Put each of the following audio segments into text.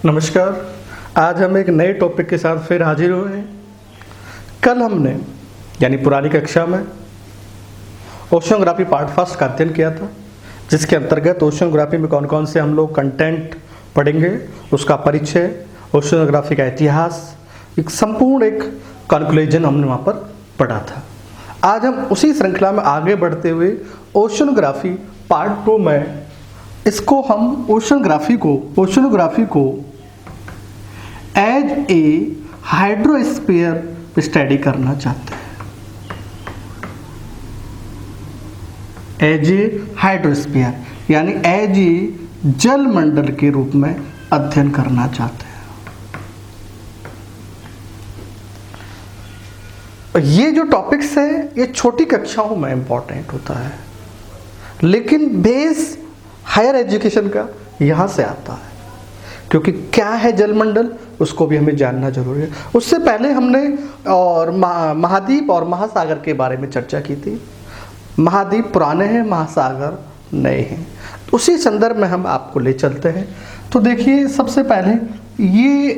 नमस्कार। आज हम एक नए टॉपिक के साथ फिर हाजिर हुए हैं। कल हमने यानी पुरानी कक्षा में ओशियोग्राफी पार्ट फर्स्ट का अध्ययन किया था, जिसके अंतर्गत ओशियोग्राफी में कौन कौन से हम लोग कंटेंट पढ़ेंगे, उसका परिचय, ओशियोग्राफी का इतिहास, एक संपूर्ण एक कंक्लूजन हमने वहाँ पर पढ़ा था। आज हम उसी श्रृंखला में आगे बढ़ते हुए ओशियोग्राफी पार्ट 2 में इसको हम ओशियोग्राफी को एज ए हाइड्रोस्फीयर स्टडी करना चाहते हैं। एज ए हाइड्रोस्फीयर यानी एज ए जल मंडल के रूप में अध्ययन करना चाहते हैं। ये जो टॉपिक्स है ये छोटी कक्षाओं में इंपॉर्टेंट होता है, लेकिन बेस हायर एजुकेशन का यहाँ से आता है, क्योंकि क्या है जलमंडल उसको भी हमें जानना जरूरी है। उससे पहले हमने और महाद्वीप और महासागर के बारे में चर्चा की थी। महाद्वीप पुराने हैं, महासागर नए हैं। उसी संदर्भ में हम आपको ले चलते हैं। तो देखिए, सबसे पहले ये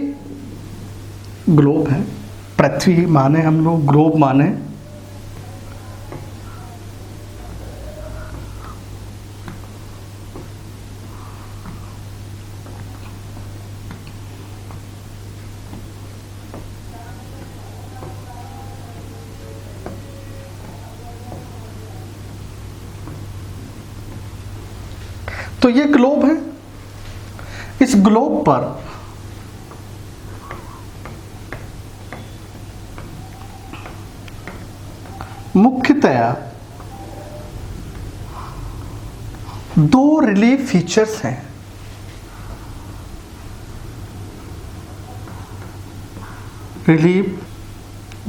ग्लोब है, पृथ्वी माने हम लोग, ग्लोब माने तो ये ग्लोब है। इस ग्लोब पर मुख्यतया दो रिलीफ फीचर्स हैं।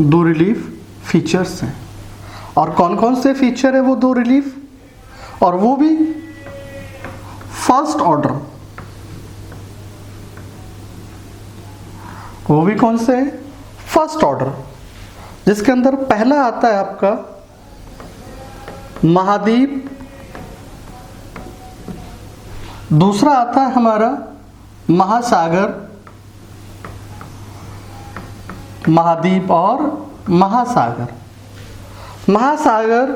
दो रिलीफ फीचर्स हैं। और कौन कौन से फीचर है वो दो रिलीफ, और वो भी फर्स्ट ऑर्डर। वो भी कौन से है? फर्स्ट ऑर्डर, जिसके अंदर पहला आता है आपका महाद्वीप, दूसरा आता है हमारा महासागर, महाद्वीप और महासागर। महासागर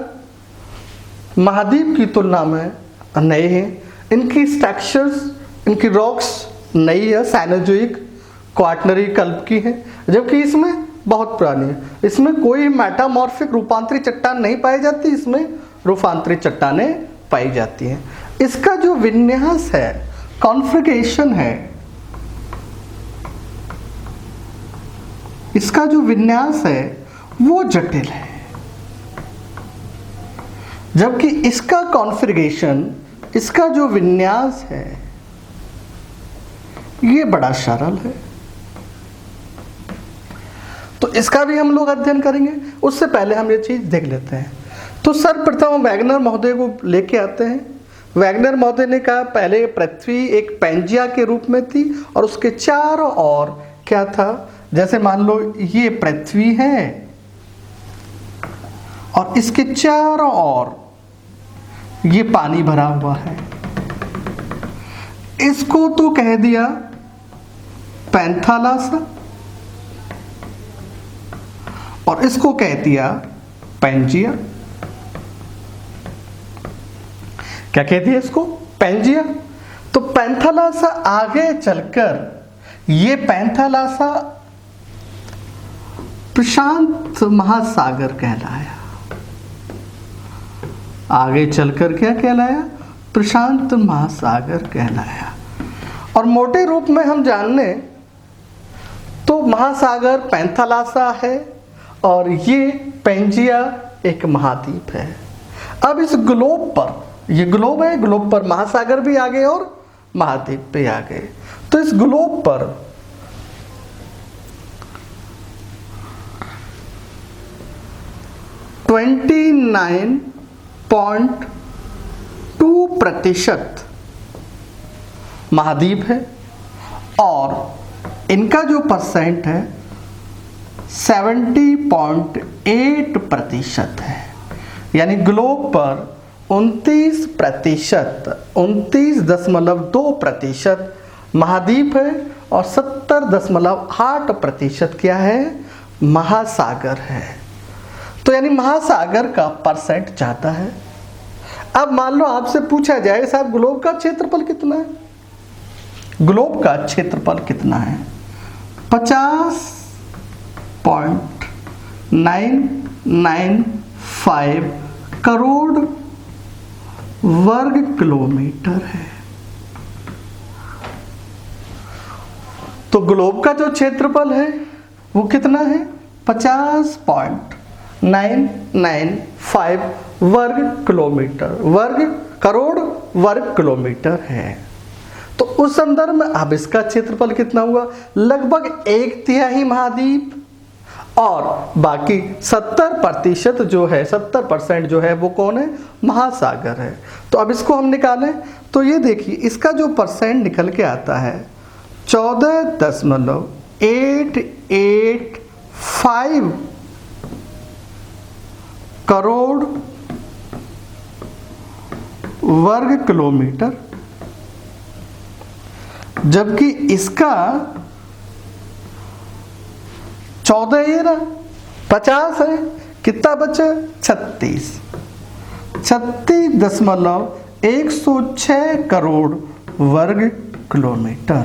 महाद्वीप की तुलना में नए हैं। इनकी स्ट्रक्चर्स, इनकी रॉक्स नई है, साइनोजोइक क्वाटरनरी कल्प की है, जबकि इसमें बहुत पुरानी है। इसमें कोई मेटामॉर्फिक रूपांतरित चट्टान नहीं पाई जाती, इसमें रूपांतरित चट्टानें पाई जाती हैं। इसका जो विन्यास है, कॉन्फ़िगरेशन है, इसका जो विन्यास है वो जटिल है, जबकि इसका कॉन्फ़िगरेशन, इसका जो विन्यास है ये बड़ा सरल है। तो इसका भी हम लोग अध्ययन करेंगे। उससे पहले हम ये चीज देख लेते हैं। तो सर्वप्रथम वैगनर महोदय को लेके आते हैं। वैगनर महोदय ने कहा पहले पृथ्वी एक पैंजिया के रूप में थी और उसके चारों ओर क्या था, जैसे मान लो ये पृथ्वी है और इसके चारों ओर ये पानी भरा हुआ है। इसको तो कह दिया पैंथालासा और इसको कह दिया पैंजिया। क्या कह दिया इसको? पैंजिया। तो पैंथालासा आगे चलकर ये पैंथालासा प्रशांत महासागर कहलाया। आगे चलकर क्या कहलाया? प्रशांत महासागर कहलाया। और मोटे रूप में हम जानने तो महासागर पैंथालासा है और ये पैंजिया एक महाद्वीप है। अब इस ग्लोब पर, ये ग्लोब है, ग्लोब पर महासागर भी आ गए और महाद्वीप भी आ गए। तो इस ग्लोब पर 29.2% महाद्वीप है और इनका जो परसेंट है 70.8% है। यानी ग्लोब पर 29.2% महाद्वीप है और 70.8% क्या है, महासागर है। तो यानी महासागर का परसेंट जाता है। अब मान लो आपसे पूछा जाए साहब ग्लोब का क्षेत्रफल कितना है, ग्लोब का क्षेत्रफल कितना है, 50.995 करोड़ वर्ग किलोमीटर है। तो ग्लोब का जो क्षेत्रफल है वो कितना है, 50.995 वर्ग किलोमीटर, वर्ग करोड़ वर्ग किलोमीटर है। तो उस संदर्भ में अब इसका क्षेत्रफल कितना हुआ, लगभग 1/3 महाद्वीप और बाकी 70% जो है, 70% जो है वो कौन है, महासागर है। तो अब इसको हम निकालें तो ये देखिए इसका जो परसेंट निकल के आता है 14.885 करोड़ वर्ग किलोमीटर, जबकि इसका 14 ये ना 50 है, कितना बचा 36.106 करोड़ वर्ग किलोमीटर,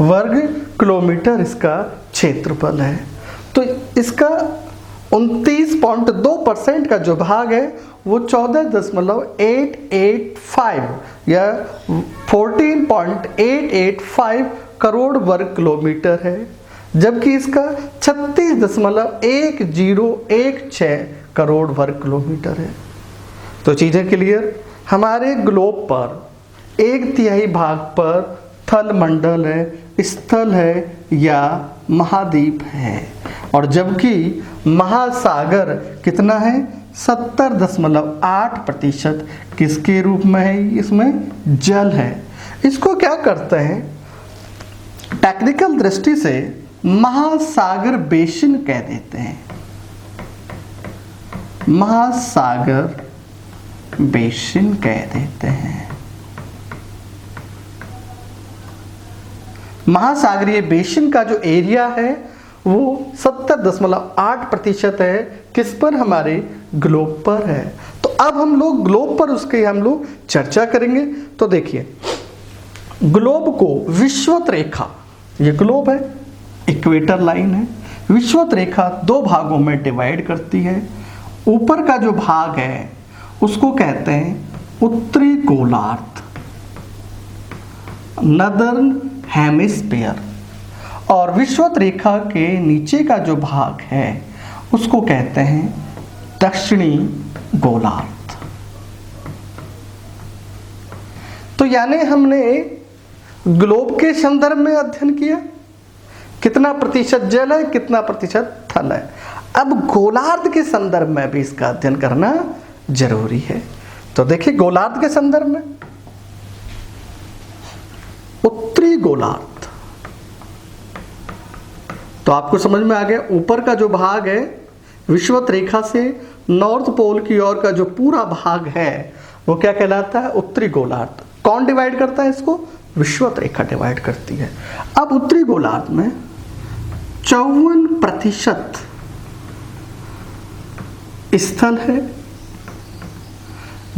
वर्ग किलोमीटर इसका क्षेत्रफल है। तो इसका 29.2% का जो भाग है वो 14.885 या 14.885 करोड़ वर्ग किलोमीटर है, जबकि इसका 36.1016 करोड़ वर्ग किलोमीटर है। तो चीज़ें क्लियर, हमारे ग्लोब पर 1/3 भाग पर थल मंडल है, स्थल है या महाद्वीप है, और जबकि महासागर कितना है, 70.8% किसके रूप में है, इसमें जल है। इसको क्या करते हैं, टेक्निकल दृष्टि से महासागर बेसिन कह देते हैं, महासागर बेसिन कह देते हैं। महासागरीय बेसिन का जो एरिया है वो 70.8% है, किस पर, हमारे ग्लोब पर है। तो अब हम लोग ग्लोब पर उसके हम लोग चर्चा करेंगे। तो देखिए ग्लोब को विषुवत रेखा, ये ग्लोब है, इक्वेटर लाइन है, विषुवत रेखा 2 भागों में डिवाइड करती है। ऊपर का जो भाग है उसको कहते हैं उत्तरी गोलार्ध, नदर्न हेमिस्फीयर, और विषुवत रेखा के नीचे का जो भाग है उसको कहते हैं दक्षिणी गोलार्ध। तो यानी हमने ग्लोब के संदर्भ में अध्ययन किया, कितना प्रतिशत जल है, कितना प्रतिशत थल है। अब गोलार्ध के संदर्भ में भी इसका अध्ययन करना जरूरी है। तो देखिए गोलार्ध के संदर्भ में उत्तरी गोलार्ध, तो आपको समझ में आ गया, ऊपर का जो भाग है विषुवत रेखा से नॉर्थ पोल की ओर का जो पूरा भाग है वो क्या कहलाता है, उत्तरी गोलार्ध। कौन डिवाइड करता है इसको, विषुवत रेखा डिवाइड करती है। अब उत्तरी गोलार्ध में 54% स्थल है,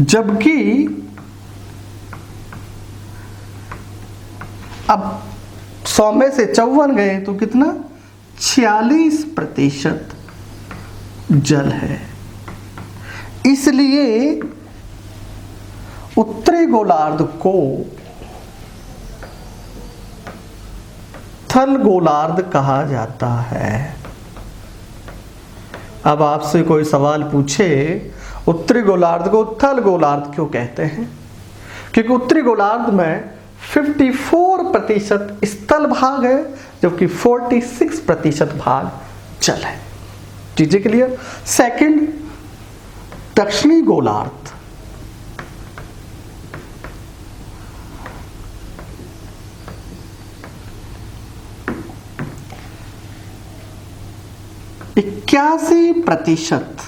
जबकि अब 100 में से 54 गए तो कितना, 46% जल है। इसलिए उत्तरी गोलार्ध को थल गोलार्ध कहा जाता है। अब आपसे कोई सवाल पूछे उत्तरी गोलार्ध को थल गोलार्ध क्यों कहते हैं, क्योंकि उत्तरी गोलार्ध में 54% स्थल भाग है, जबकि 46% भाग जल है। चीजें क्लियर। सेकंड, दक्षिणी गोलार्ध, इक्यासी %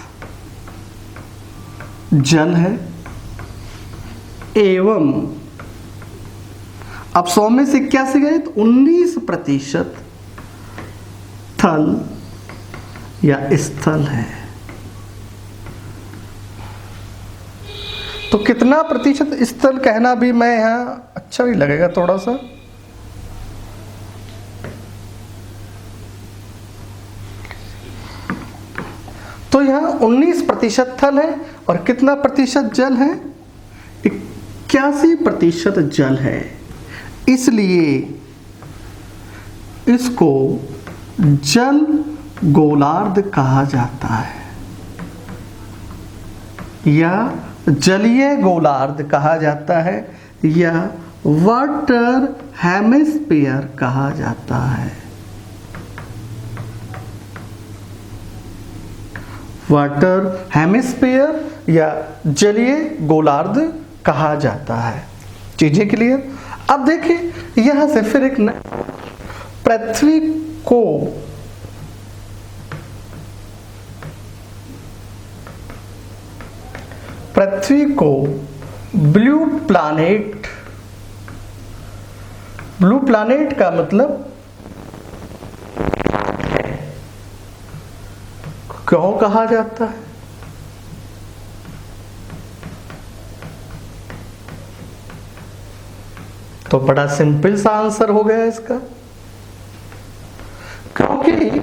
जल है, एवं, अब 100 में से 81 गए तो 19% थल या स्थल है। तो कितना प्रतिशत स्थल कहना भी मैं यहां अच्छा भी लगेगा थोड़ा सा। तो यहां 19% थल है और कितना प्रतिशत जल है? 81% जल है। इसलिए इसको जल गोलार्ध कहा जाता है या जलीय गोलार्ध कहा जाता है या वाटर हेमिस्फीयर कहा जाता है। वाटर हेमिस्फीयर या जलीय गोलार्ध कहा जाता है। चीजें क्लियर? अब देखिए यहां से फिर एक पृथ्वी को ब्लू प्लैनेट का मतलब क्यों कहा जाता है? तो बड़ा सिंपल सा आंसर हो गया इसका, क्योंकि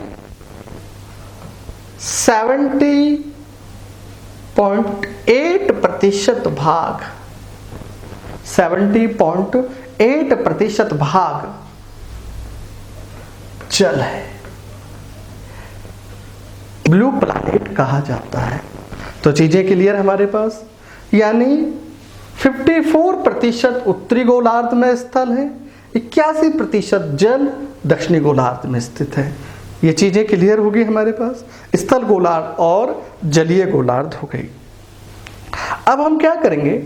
70.8% भाग 70.8% भाग जल है, ब्लू प्लैनेट कहा जाता है। तो चीजें क्लियर हमारे पास, यानी 54% उत्तरी गोलार्ध में स्थल है, 81% जल दक्षिणी गोलार्ध में स्थित है। ये चीजें क्लियर होगी हमारे पास, स्थल गोलार्ध और जलीय गोलार्ध हो गई। अब हम क्या करेंगे,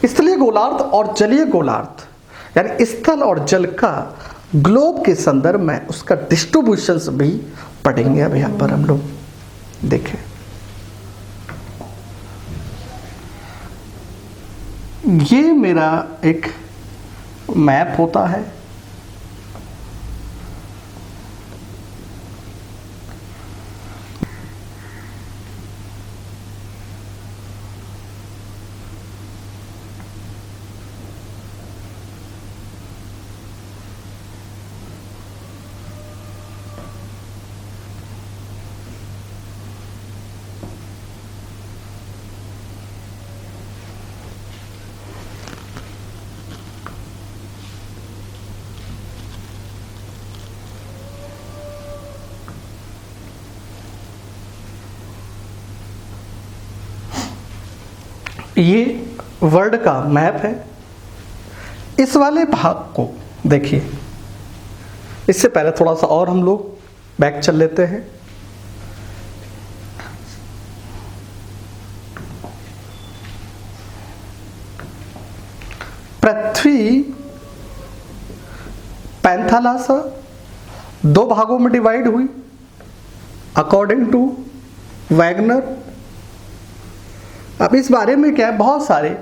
स्थलीय गोलार्ध और जलीय गोलार्ध यानी स्थल और जल का ग्लोब के संदर्भ में उसका डिस्ट्रीब्यूशंस भी पढ़ेंगे। अब यहां पर हम लोग देखें, ये मेरा एक मैप होता है। ये वर्ल्ड का मैप है। इस वाले भाग को देखिए, इससे पहले थोड़ा सा और हम लोग बैक चल लेते हैं। पृथ्वी पैंथालासा 2 भागों में डिवाइड हुई अकॉर्डिंग टू वैगनर। अब इस बारे में क्या है, बहुत सारे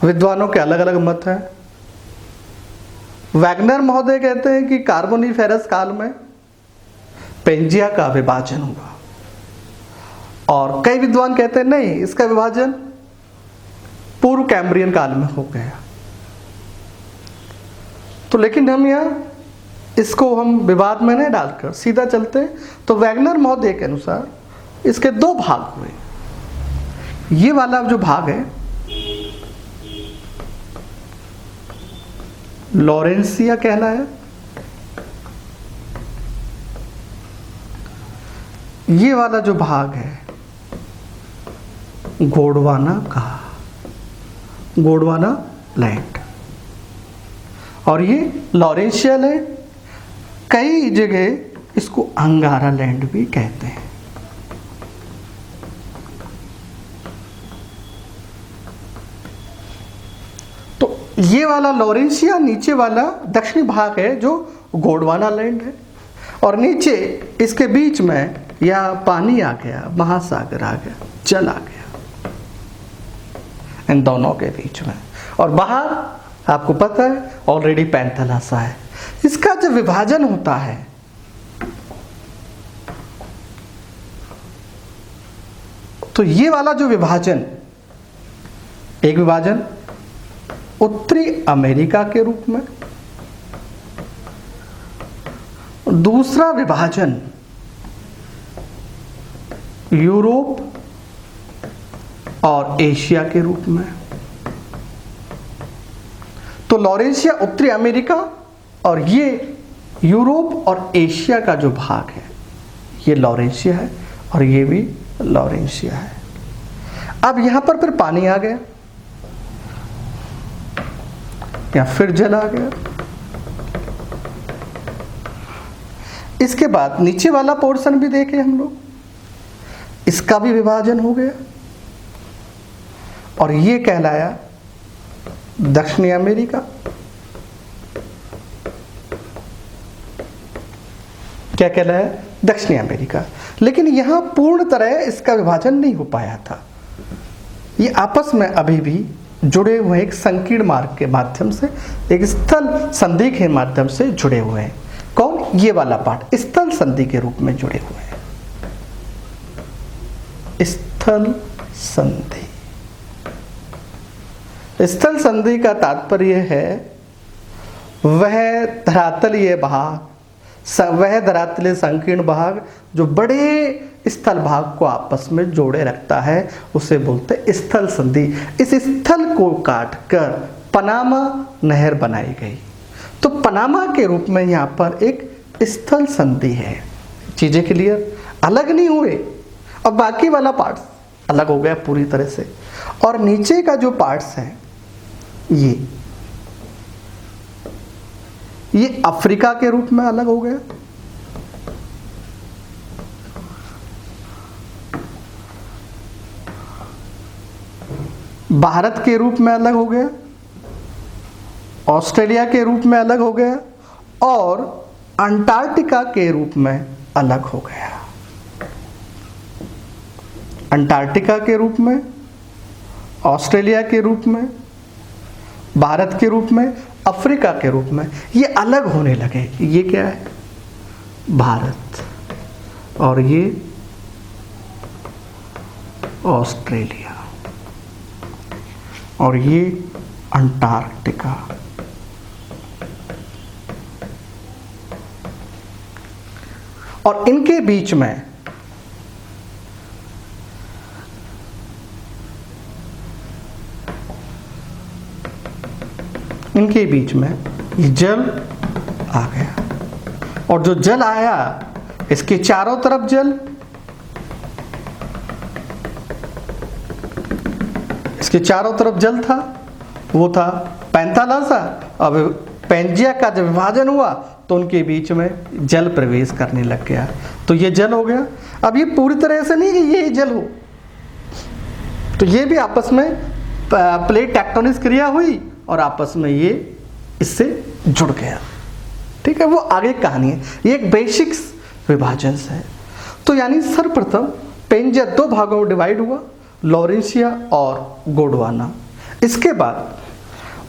विद्वानों के अलग अलग मत हैं। वैगनर महोदय कहते हैं कि कार्बोनिफेरस काल में पेंजिया का विभाजन हुआ, और कई विद्वान कहते हैं नहीं, इसका विभाजन पूर्व कैम्ब्रियन काल में हो गया। तो लेकिन हम यहाँ इसको हम विवाद में नहीं डालकर सीधा चलते हैं। तो वैगनर महोदय के अनुसार इसके 2 भाग हुए। ये वाला जो भाग है लॉरेंसिया कहलाया, ये वाला जो भाग है गोंडवाना कहा, गोंडवाना लैंड, और ये लॉरेंशिया लैंड, कई जगह इसको अंगारा लैंड भी कहते हैं। तो ये वाला लॉरेंशिया, नीचे वाला दक्षिणी भाग है जो गोंडवाना लैंड है, और नीचे इसके बीच में या पानी आ गया, महासागर आ गया, जल आ गया। इन दोनों के बीच में। और बाहर आपको पता है ऑलरेडी पैंथेलासा है। इसका जब विभाजन होता है तो ये वाला जो विभाजन, एक विभाजन उत्तरी अमेरिका के रूप में, दूसरा विभाजन यूरोप और एशिया के रूप में। तो लॉरेंशिया उत्तरी अमेरिका और ये यूरोप और एशिया का जो भाग है ये लॉरेंशिया है और ये भी लॉरेंशिया है। अब यहां पर फिर पानी आ गया या फिर जल आ गया। इसके बाद नीचे वाला पोर्शन भी देखे हम लोग, इसका भी विभाजन हो गया और ये कहलाया दक्षिणी अमेरिका। क्या कहलाया? दक्षिणी अमेरिका। लेकिन यहां पूर्ण तरह इसका विभाजन नहीं हो पाया था। ये आपस में अभी भी जुड़े हुए एक संकीर्ण मार्ग के माध्यम से, एक स्थल संधि के माध्यम से जुड़े हुए हैं। कौन? ये वाला पार्ट स्थल संधि के रूप में जुड़े हुए हैं। स्थल संधि। स्थल संधि का तात्पर्य है वह धरातलीय भाग, वह धरातलीय संकीर्ण भाग जो बड़े स्थल भाग को आपस में जोड़े रखता है, उसे बोलते हैं स्थल संधि। इस स्थल को काटकर पनामा नहर बनाई गई, तो पनामा के रूप में यहाँ पर एक स्थल संधि है। चीजें क्लियर? अलग नहीं हुए और बाकी वाला पार्ट अलग हो गया पूरी तरह से। और नीचे का जो पार्ट्स है ये अफ्रीका के रूप में अलग हो गया, भारत के रूप में अलग हो गया, ऑस्ट्रेलिया के रूप में अलग हो गया और अंटार्कटिका के रूप में अलग हो गया। अंटार्कटिका के रूप में, ऑस्ट्रेलिया के रूप में, भारत के रूप में, अफ्रीका के रूप में ये अलग होने लगे। ये क्या है? भारत और ये ऑस्ट्रेलिया और ये अंटार्कटिका। और इनके बीच में ये जल आ गया और जो जल आया इसके चारों तरफ जल, इसके चारों तरफ जल था, वो था पैंथेलासा। अब पैंजिया का जब विभाजन हुआ तो उनके बीच में जल प्रवेश करने लग गया, तो ये जल हो गया। अब ये पूरी तरह से नहीं कि ये जल हो, तो ये भी आपस में प्लेट टेक्टोनिक क्रिया हुई और आपस में ये इससे जुड़ गया। ठीक है, वो आगे कहानी है। ये एक बेसिक विभाजन है। तो यानी सर्वप्रथम पैंजिया दो भागों में डिवाइड हुआ, लॉरेंशिया और गोंडवाना। इसके बाद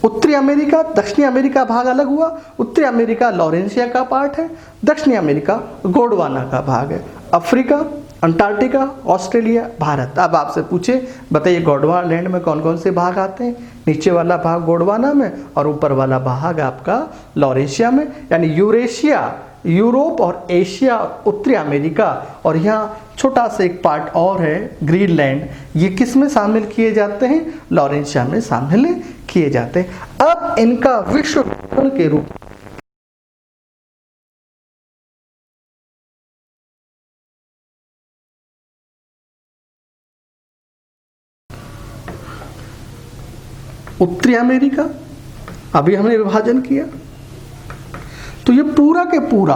उत्तरी अमेरिका दक्षिणी अमेरिका भाग अलग हुआ। उत्तरी अमेरिका लॉरेंशिया का पार्ट है, दक्षिणी अमेरिका गोंडवाना का भाग है। Africa, Antarctica, Australia, Bharat. अब आपसे पूछे बताइए गोंडवाना लैंड में कौन कौन से भाग आते हैं? नीचे वाला भाग गोंडवाना में और ऊपर वाला भाग आपका लॉरेंशिया में, यानी यूरेशिया, यूरोप और एशिया, उत्तरी अमेरिका। और यहाँ छोटा सा एक पार्ट और है ग्रीनलैंड। ये किस में शामिल किए जाते हैं? लॉरेंशिया में शामिल किए जाते हैं। अब इनका विश्व के रूप उत्तरी अमेरिका, अभी हमने विभाजन किया, तो ये पूरा के पूरा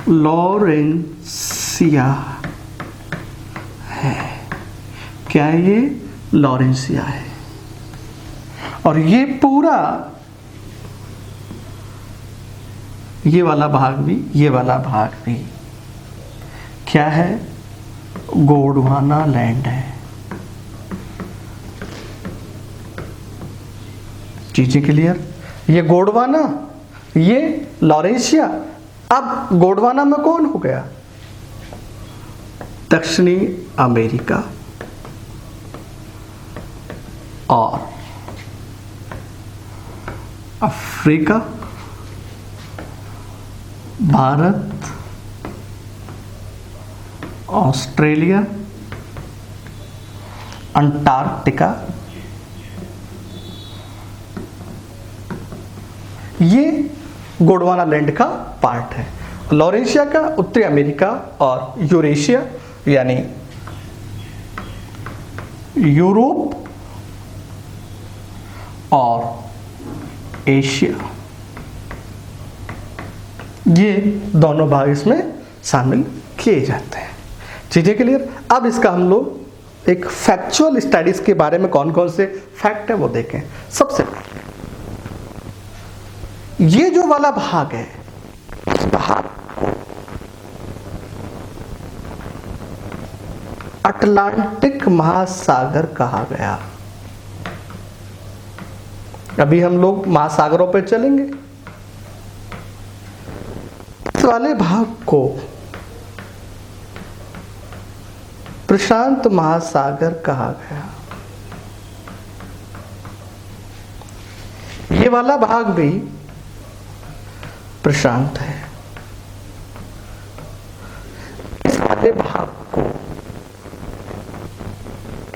लॉरेंशिया है। क्या है ये? लॉरेंशिया है। और ये पूरा ये वाला भाग भी, ये वाला भाग भी क्या है? गोंडवाना लैंड है। चीजें क्लियर? ये गोंडवाना, ये लॉरेशिया। अब गोंडवाना में कौन हो गया? दक्षिणी अमेरिका और अफ्रीका, भारत, ऑस्ट्रेलिया, अंटार्कटिका, ये गोंडवाना लैंड का पार्ट है। लॉरेशिया का उत्तरी अमेरिका और यूरेशिया यानी यूरोप और एशिया, ये दोनों भाग इसमें शामिल किए जाते हैं। चीजें क्लियर? अब इसका हम लोग एक फैक्चुअल स्टडीज के बारे में कौन कौन से फैक्ट है वो देखें। सबसे पहले ये जो वाला भाग है, इस भाग को अटलांटिक महासागर कहा गया। अभी हम लोग महासागरों पर चलेंगे। इस वाले भाग को प्रशांत महासागर कहा गया। ये वाला भाग भी प्रशांत है। इस वाले भाग को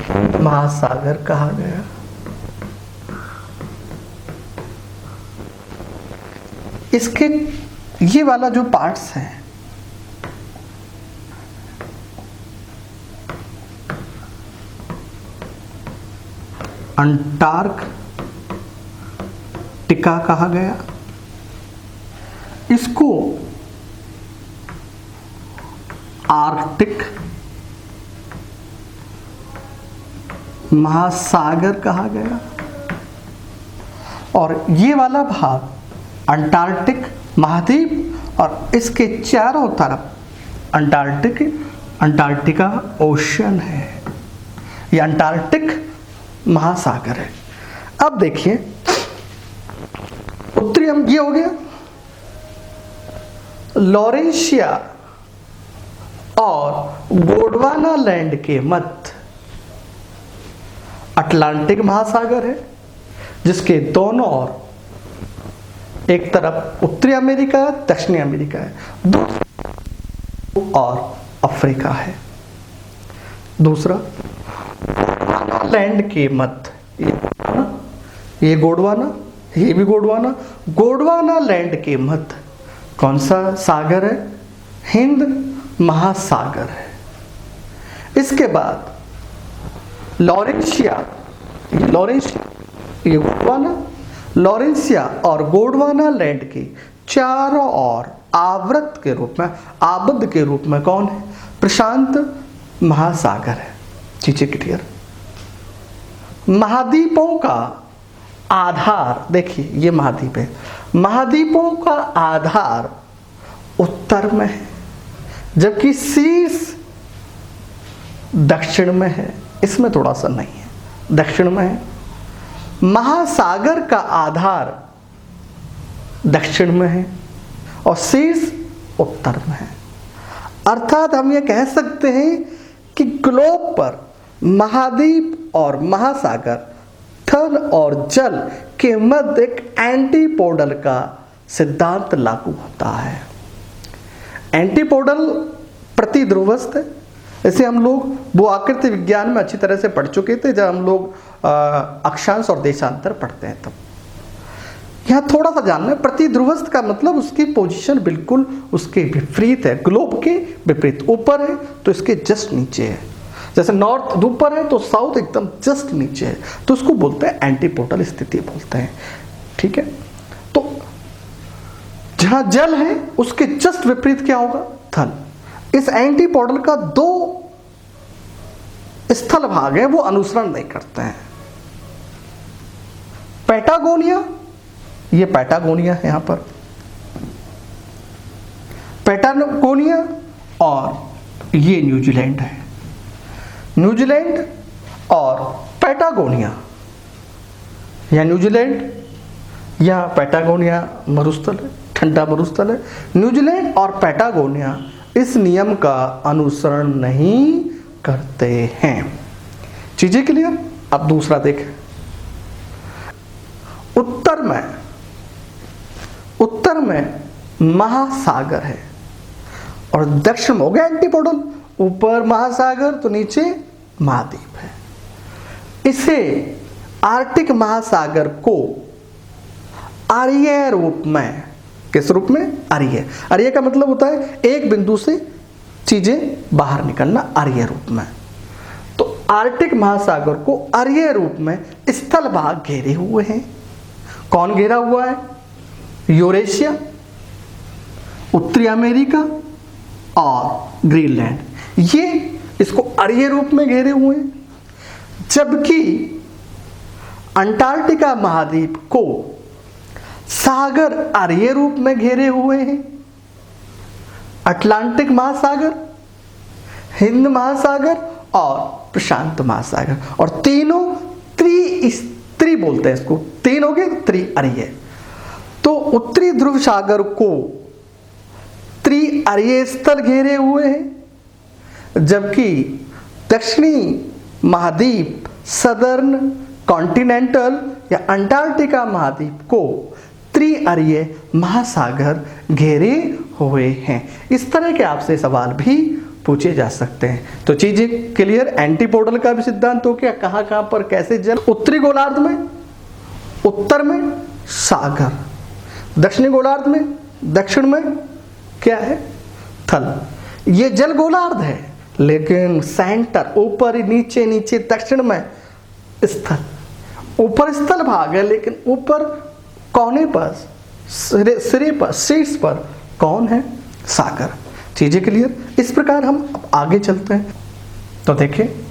हिंद महासागर कहा गया। इसके ये वाला जो पार्ट्स हैं, अंटार्कटिका कहा गया। इसको आर्कटिक महासागर कहा गया। और ये वाला भाग अंटार्कटिक महाद्वीप और इसके चारों तरफ अंटार्कटिका ओशन है। ये अंटार्कटिक महासागर है। अब देखिए उत्तरी ये हो गया लॉरेशिया और गोंडवाना लैंड के मध्य अटलांटिक महासागर है, जिसके दोनों ओर एक तरफ उत्तरी अमेरिका है, दक्षिणी अमेरिका है, और अफ्रीका है। दूसरा गोंडवाना लैंड के मध्य ये गोंडवाना, ये भी गोंडवाना, गोंडवाना लैंड के मध्य कौन सा सागर है? हिंद महासागर है। इसके बाद लॉरेशिया, ये गोंडवाना, लॉरेशिया और गोंडवाना लैंड के चारों ओर आवृत के रूप में, आबद्ध के रूप में कौन है? प्रशांत महासागर है। चीजें क्लियर? महाद्वीपों का आधार देखिए, ये महाद्वीप है। महाद्वीपों का आधार उत्तर में है, जबकि शीर्ष दक्षिण में है। इसमें थोड़ा सा नहीं है, दक्षिण में है। महासागर का आधार दक्षिण में है और शीर्ष उत्तर में है। अर्थात हम ये कह सकते हैं कि ग्लोब पर महाद्वीप और महासागर, थल और जल के मध्य एक एंटीपोडल का सिद्धांत लागू होता है। एंटीपोडल प्रतिध्रुवस्थ है। इसे हम लोग वो आकृति विज्ञान में अच्छी तरह से पढ़ चुके थे जब हम लोग अक्षांश और देशांतर पढ़ते हैं। तब यहाँ थोड़ा सा जानना है, प्रतिध्रुवस्थ का मतलब उसकी पोजीशन बिल्कुल उसके विपरीत है। ग्लोब के विपरीत, ऊपर है तो इसके जस्ट नीचे है। जैसे नॉर्थ ऊपर है तो साउथ एकदम जस्ट नीचे है, तो उसको बोलते हैं एंटीपोडल स्थिति बोलते हैं। ठीक है, तो जहां जल है उसके जस्ट विपरीत क्या होगा? थल। इस एंटीपोडल का दो स्थल भाग है, वो अनुसरण नहीं करते हैं। पैटागोनिया, ये पैटागोनिया है यहां पर, पैटागोनिया, और ये न्यूजीलैंड है। न्यूजीलैंड और पैटागोनिया, या न्यूजीलैंड या पैटागोनिया मरुस्थल है, ठंडा मरुस्थल है। न्यूजीलैंड और पैटागोनिया इस नियम का अनुसरण नहीं करते हैं। चीजें क्लियर? अब दूसरा देखें। उत्तर में महासागर है और दक्षिण में हो गया एंटीपोडल, ऊपर महासागर तो नीचे महाद्वीप है। इसे आर्कटिक महासागर को अरीय रूप में, किस रूप में? अरीय। अरीय का मतलब होता है एक बिंदु से चीजें बाहर निकलना, अरीय रूप में। तो आर्कटिक महासागर को अरीय रूप में स्थल भाग घेरे हुए हैं। कौन घेरा हुआ है? यूरेशिया, उत्तरी अमेरिका और ग्रीनलैंड, ये इसको अरीय रूप में घेरे हुए हैं। जबकि अंटार्कटिका महाद्वीप को सागर अरीय रूप में घेरे हुए हैं। अटलांटिक महासागर, हिंद महासागर और प्रशांत महासागर, और तीनों त्रि बोलते हैं इसको, तीन हो गए त्रि अरीय। तो उत्तरी ध्रुव सागर को त्रि अरीय स्थल घेरे हुए हैं, जबकि दक्षिणी महाद्वीप सदर्न कॉन्टिनेंटल या अंटार्कटिका महाद्वीप को त्रि-अरीय महासागर घेरे हुए हैं। इस तरह के आपसे सवाल भी पूछे जा सकते हैं। तो चीजें क्लियर? एंटीपोडल का भी सिद्धांत हो गया, कहां कहां पर कैसे जल। उत्तरी गोलार्ध में, उत्तर में सागर, दक्षिणी गोलार्ध में, दक्षिण में क्या है? थल। ये जल गोलार्ध है, लेकिन सेंटर ऊपर, नीचे नीचे दक्षिण में स्थल, ऊपर स्थल भाग है, लेकिन ऊपर कोने पर, सिरे पर, शीर्ष पर कौन है? सागर। चीजें क्लियर? इस प्रकार हम अब आगे चलते हैं। तो देखिए,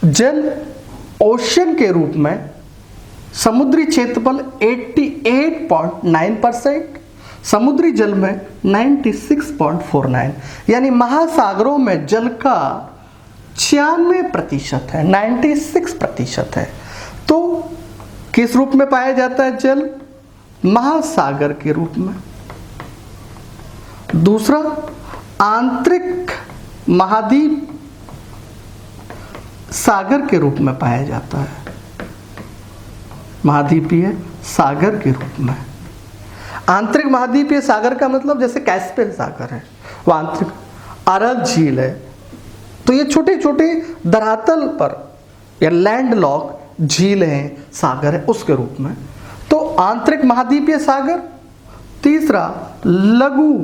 जल ओशन के रूप में समुद्री क्षेत्रफल 88.9%, समुद्री जल में 96.49, यानी महासागरों में जल का 96% है, 96% है। तो किस रूप में पाया जाता है जल? महासागर के रूप में। दूसरा, आंतरिक महाद्वीप सागर के रूप में पाया जाता है, महाद्वीपीय सागर के रूप में। आंतरिक महाद्वीपीय सागर का मतलब जैसे कैस्पियन सागर है, वो आंतरिक। अरल झील है, तो ये छोटे छोटे धरातल पर या लैंडलॉक झील हैं, सागर है, उसके रूप में। तो आंतरिक महाद्वीपीय सागर। तीसरा, लघु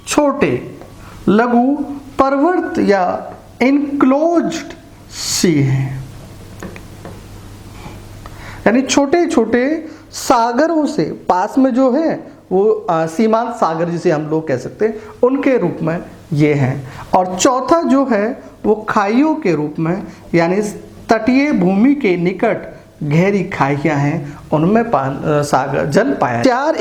छोटे लघु पर्वत या इनक्लोज्ड सी हैं, यानी छोटे छोटे सागरों से पास में जो है वो सीमांत सागर जिसे हम लोग कह सकते हैं, उनके रूप में ये हैं। और चौथा जो है वो खाइयों के रूप में, यानी तटीय भूमि के निकट गहरी खाइयां हैं, उनमें सागर जल पाया। चार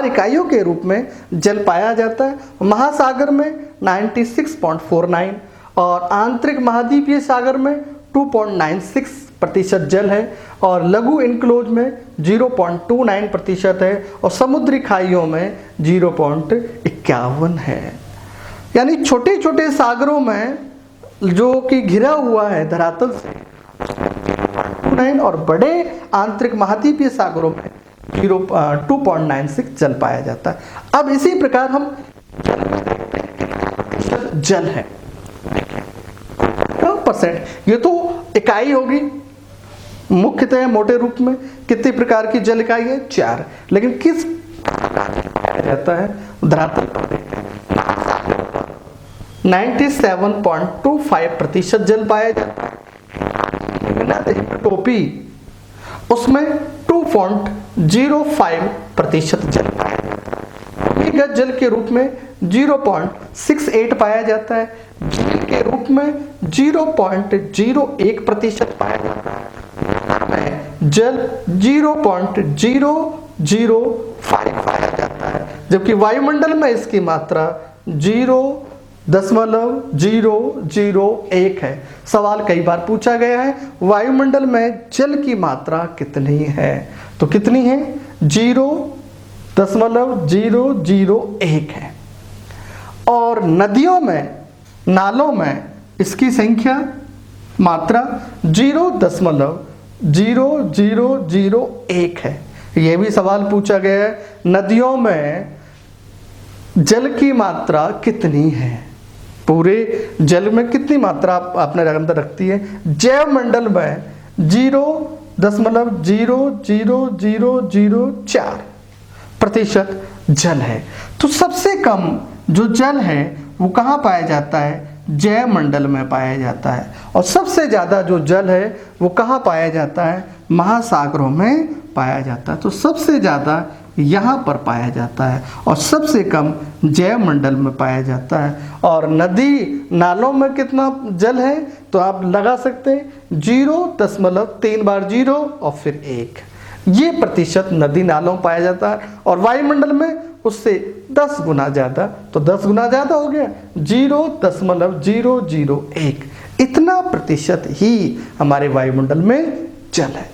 इकाइयों के रूप में जल पाया जाता है। महासागर में 96.49 और आंतरिक महाद्वीपीय सागर में 2.96% जल है, और लघु इनक्लोज में 0.29% है, और समुद्री खाइयों में 0.51 है। यानी छोटे छोटे सागरों में जो कि घिरा हुआ है धरातल से 0.29, और बड़े आंतरिक महाद्वीपीय सागरों में 2.96 जल पाया जाता है। अब इसी प्रकार हम जल है परसेंट, ये तो इकाई होगी मुख्यतः मोटे रूप में। कितने प्रकार की जल इकाई है? 4। लेकिन किस पाया जाता है धरातल पर? 97.25% जल पाया जाता है। टोपी, उसमें 2.05% जल पाया जाता है। भूमिगत जल के रूप में 0.68 पाया जाता है। झील के रूप में 0.01% पाया जाता है। जल 0.005 पाया जाता है, जबकि वायुमंडल में इसकी मात्रा 0.0 0.001 है। सवाल कई बार पूछा गया है, वायुमंडल में जल की मात्रा कितनी है? तो कितनी है? 0.001 है। और नदियों में, नालों में इसकी संख्या, मात्रा 0.0001 है। यह भी सवाल पूछा गया है, नदियों में जल की मात्रा कितनी है? पूरे जल में कितनी मात्रा आपने अंदर रखती है? जैव मंडल में 0.00004% जल है। तो सबसे कम जो जल है वो कहाँ पाया जाता है? जैव मंडल में पाया जाता है। और सबसे ज़्यादा जो जल है वो कहाँ पाया जाता है? महासागरों में पाया जाता है। तो सबसे ज़्यादा यहाँ पर पाया जाता है और सबसे कम जैव मंडल में पाया जाता है। और नदी नालों में कितना जल है? तो आप लगा सकते हैं 0.3 बार 0 और फिर 1, ये प्रतिशत नदी नालों में पाया जाता है। और वायुमंडल में उससे 10 गुना ज़्यादा, तो 10 गुना ज़्यादा हो गया 0.001। इतना प्रतिशत ही हमारे वायुमंडल में जल है।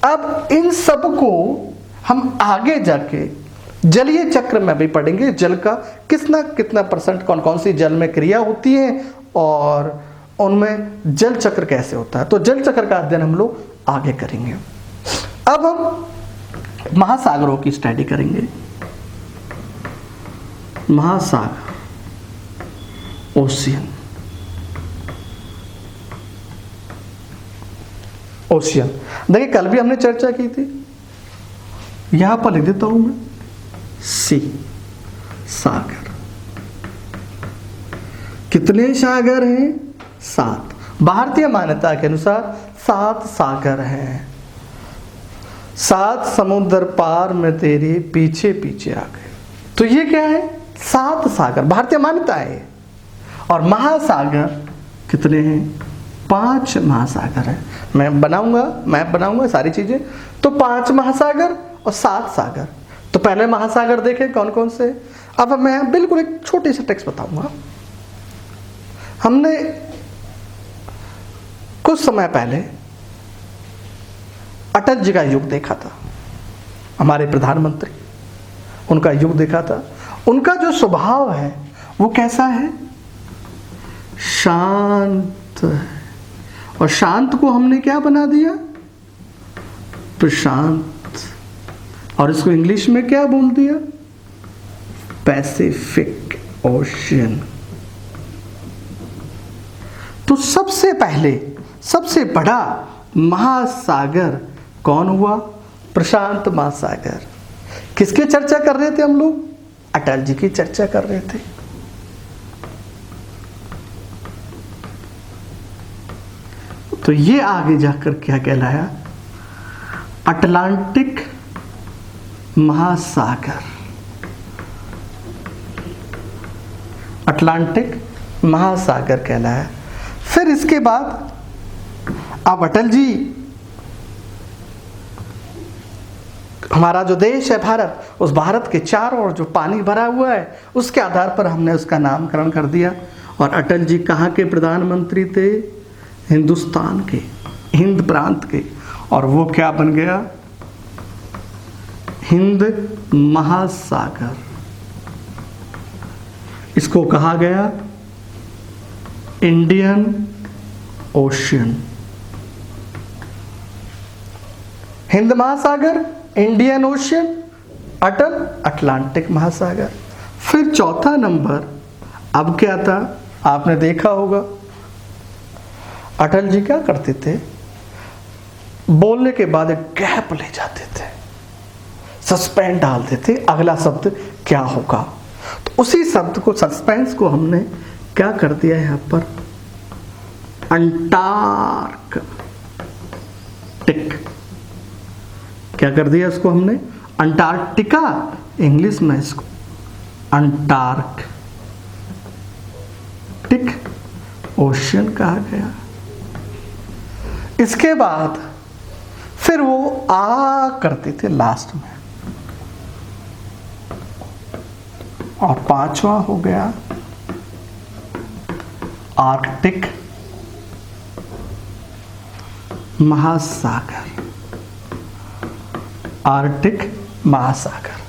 अब इन सब को हम आगे जाके जलीय चक्र में भी पढ़ेंगे, जल का कितना परसेंट कौन कौन सी जल में क्रिया होती है और उनमें जल चक्र कैसे होता है। तो जल चक्र का अध्ययन हम लोग आगे करेंगे। अब हम महासागरों की स्टडी करेंगे। महासागर, ओशियन, ओशियन। देखिए कल भी हमने चर्चा की थी, यहां पर लिख देता हूं मैं, सी, सागर। कितने सागर हैं? 7। भारतीय मान्यता के अनुसार 7 सागर हैं। 7 समुद्र पार में तेरे पीछे पीछे आ गए। तो ये क्या है? 7 सागर भारतीय मान्यता है। और महासागर कितने हैं? 5 महासागर हैं। मैं बनाऊंगा सारी चीजें। तो 5 महासागर और 7 सागर। तो पहले महासागर देखें कौन कौन से। अब मैं बिल्कुल एक छोटी सी टेक्स्ट बताऊंगा। हमने कुछ समय पहले अटल जी का युग देखा था, हमारे प्रधानमंत्री, उनका युग देखा था। उनका जो स्वभाव है वो कैसा है? शांत है। और शांत को हमने क्या बना दिया? प्रशांत। और इसको इंग्लिश में क्या बोल दिया? Pacific ocean. तो सबसे पहले सबसे बड़ा महासागर कौन हुआ? प्रशांत महासागर। किसकी चर्चा कर रहे थे हम लोग? अटल जी की चर्चा कर रहे थे। तो ये आगे जाकर क्या कहलाया? अटलांटिक महासागर। अटलांटिक महासागर कहलाया। फिर इसके बाद अब अटल जी, हमारा जो देश है भारत, उस भारत के चारों ओर जो पानी भरा हुआ है उसके आधार पर हमने उसका नामकरण कर दिया। और अटल जी कहाँ के प्रधानमंत्री थे? हिंदुस्तान के, हिंद प्रांत के। और वो क्या बन गया? हिंद महासागर। इसको कहा गया इंडियन ओशियन। हिंद महासागर, इंडियन ओशियन, अटल, अटलांटिक महासागर। फिर चौथा नंबर अब क्या था? आपने देखा होगा अटल जी क्या करते थे? बोलने के बाद एक गैप ले जाते थे, सस्पेंस डालते थे, अगला शब्द क्या होगा। तो उसी शब्द को, सस्पेंस को हमने क्या कर दिया यहां पर? अंटार्कटिक। क्या कर दिया इसको हमने? अंटार्कटिका, इंग्लिश में इसको अंटार्कटिक ओशियन कहा गया। इसके बाद फिर वो आ करते थे लास्ट में। और 5वां हो गया आर्कटिक महासागर, आर्कटिक महासागर।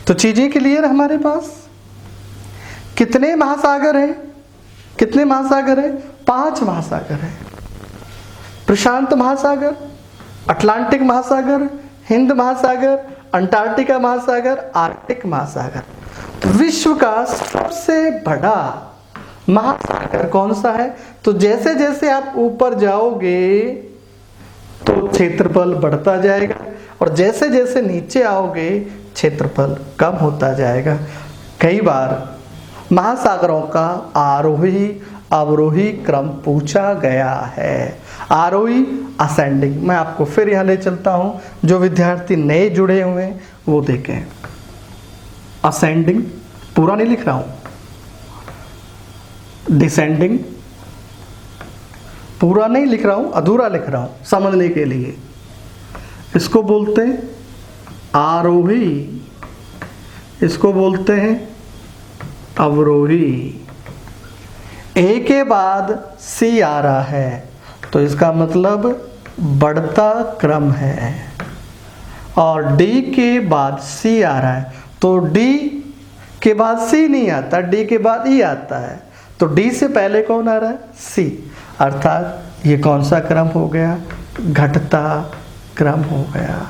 तो चीजें क्लियर है हमारे पास। कितने महासागर हैं? कितने महासागर हैं? 5 महासागर हैं। प्रशांत महासागर, अटलांटिक महासागर, हिंद महासागर, अंटार्कटिका महासागर, आर्कटिक महासागर। तो विश्व का सबसे बड़ा महासागर कौन सा है? तो जैसे जैसे आप ऊपर जाओगे तो क्षेत्रफल बढ़ता जाएगा, और जैसे जैसे नीचे आओगे क्षेत्रफल कम होता जाएगा। कई बार महासागरों का आरोही अवरोही क्रम पूछा गया है। आरोही असेंडिंग, मैं आपको फिर यहाँ ले चलता हूँ, जो विद्यार्थी नए जुड़े हुए हैं वो देखें। असेंडिंग पूरा नहीं लिख रहा हूँ, डिसेंडिंग पूरा नहीं लिख रहा हूँ, अधूरा लिख रहा हूँ समझने के लिए। इसको बोलते हैं आरोही, इसको बोलते हैं अवरोही। ए के बाद सी आ रहा है तो इसका मतलब बढ़ता क्रम है, और डी के बाद सी आ रहा है तो डी के बाद सी नहीं आता, डी के बाद ई आता है। तो डी से पहले कौन आ रहा है? सी। अर्थात ये कौन सा क्रम हो गया? घटता क्रम हो गया।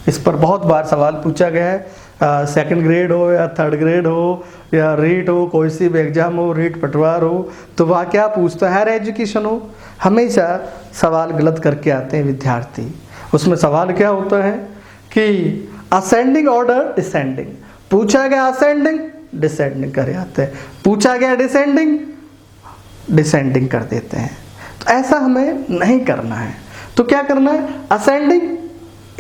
इस पर बहुत बार सवाल पूछा गया है, सेकंड ग्रेड हो या थर्ड ग्रेड हो या रीट हो, कोई सी भी एग्जाम हो, रीट पटवार हो, तो वहाँ क्या पूछता है? हायर एजुकेशन हो, हमेशा सवाल गलत करके आते हैं विद्यार्थी। उसमें सवाल क्या होता है कि असेंडिंग ऑर्डर डिसेंडिंग, पूछा गया असेंडिंग डिसेंडिंग कर आते हैं, पूछा गया डिसेंडिंग डिसेंडिंग कर देते हैं। तो ऐसा हमें नहीं करना है। तो क्या करना है? असेंडिंग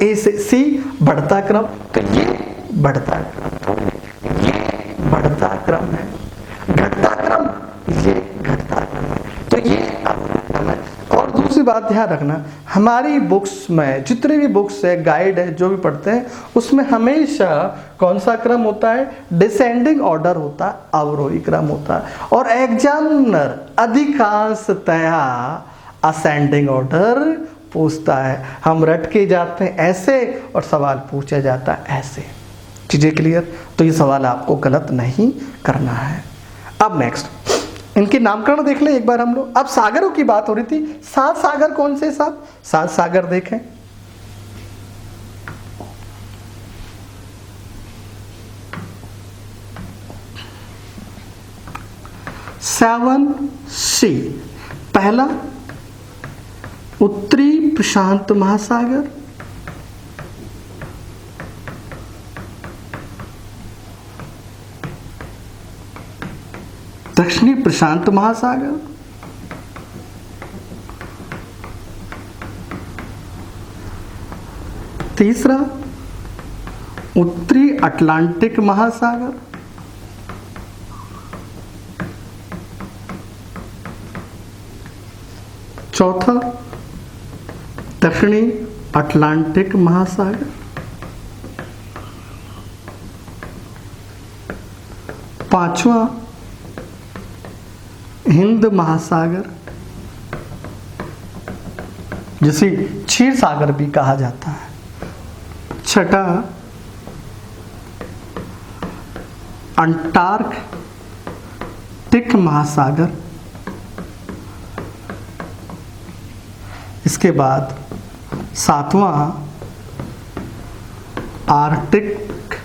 ए से सी बढ़ता क्रम, तो ये बढ़ता क्रम, ये बढ़ता क्रम है, घटता क्रम, ये घटता क्रम है, तो ये क्रम है। और दूसरी बात ध्यान रखना, हमारी बुक्स में जितने भी बुक्स है, गाइड है, जो भी पढ़ते हैं, उसमें हमेशा कौन सा क्रम होता है? डिसेंडिंग ऑर्डर होता है, अवरोही क्रम होता है। और एग्जामिनर अधिकांशतया असेंडिंग ऑर्डर पूछता है। हम रट के जाते हैं ऐसे और सवाल पूछा जाता है ऐसे। चीजें क्लियर? तो ये सवाल आपको गलत नहीं करना है। अब नेक्स्ट इनके नामकरण देख ले एक बार हम लोग। अब सागरों की बात हो रही थी, 7 सागर कौन से? 7 सागर देखें। सेवन सी। पहला उत्तरी प्रशांत महासागर, दक्षिणी प्रशांत महासागर, तीसरा उत्तरी अटलांटिक महासागर, चौथा दक्षिणी अटलांटिक महासागर, पांचवा हिंद महासागर, जिसे क्षीर सागर भी कहा जाता है, छठा अंटार्कटिक महासागर, इसके बाद सातवां आर्कटिक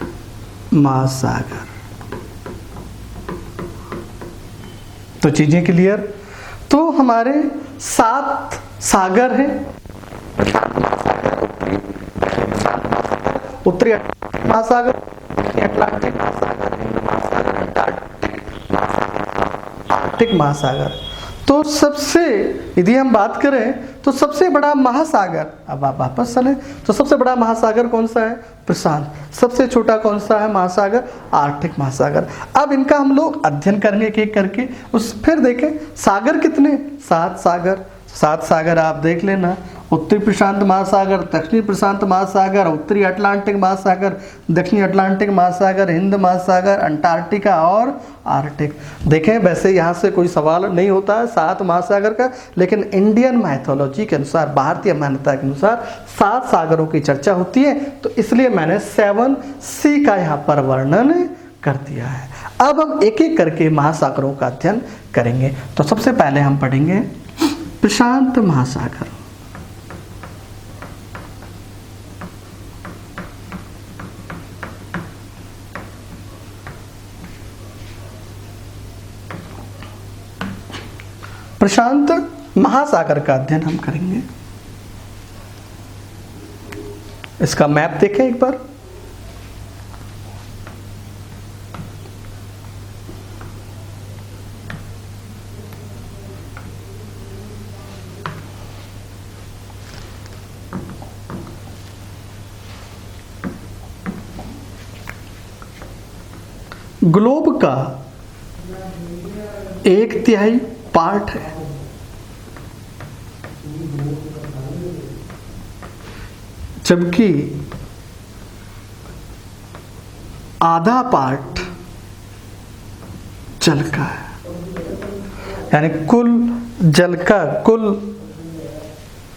महासागर। तो चीजें क्लियर? तो हमारे 7 सागर हैं। उत्तरी महासागर, अटलांटिक महासागर, हिंद महासागर, आर्कटिक महासागर। तो सबसे यदि हम बात करें तो सबसे बड़ा महासागर, अब आप वापस चलें तो सबसे बड़ा महासागर कौन सा है? प्रशांत। सबसे छोटा कौन सा है महासागर? आर्कटिक महासागर। अब इनका हम लोग अध्ययन करेंगे एक एक करके। उस फिर देखें सागर कितने? 7 सागर। सात सागर आप देख लेना, उत्तरी प्रशांत महासागर, दक्षिणी प्रशांत महासागर, उत्तरी अटलांटिक महासागर, दक्षिणी अटलांटिक महासागर, हिंद महासागर, अंटार्कटिका और आर्कटिक। देखें वैसे यहाँ से कोई सवाल नहीं होता है 7 महासागर का, लेकिन इंडियन मैथोलॉजी के अनुसार, भारतीय मान्यता के अनुसार 7 सागरों की चर्चा होती है, तो इसलिए मैंने 7 सी का यहाँ पर वर्णन कर दिया है। अब हम एक एक करके महासागरों का अध्ययन करेंगे। तो सबसे पहले हम पढ़ेंगे प्रशांत महासागर। प्रशांत महासागर का अध्ययन हम करेंगे। इसका मैप देखें एक बार। ग्लोब का 1/3 पार्ट है, जबकि आधा पार्ट जल का है। यानी कुल जल का, कुल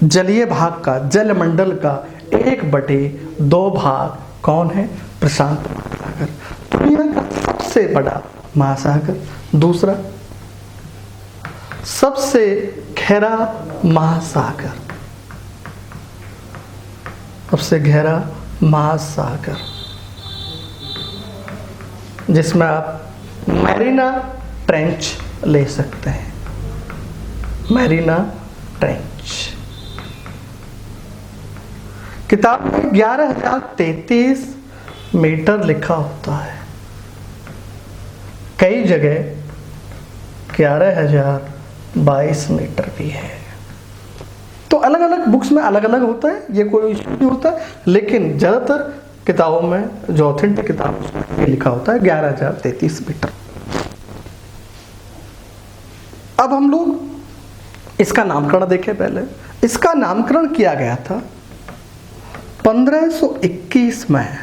जलीय भाग का, जलमंडल का 1/2 भाग कौन है? प्रशांत महासागर, दुनिया का सबसे बड़ा महासागर। दूसरा, सबसे गहरा महासागर, सबसे गहरा महासागर, जिसमें आप मैरीना ट्रेंच ले सकते हैं। मैरीना ट्रेंच किताब में 11,033 मीटर लिखा होता है, कई जगह 11,022 मीटर भी है। तो अलग अलग बुक्स में अलग अलग होता है, ये कोई इशू नहीं होता, लेकिन ज़्यादातर किताबों में जो ऑथेंटिक किताब उसमें ये लिखा होता है 11,033 मीटर। अब हम लोग इसका नामकरण देखें। पहले इसका नामकरण किया गया था 1521 में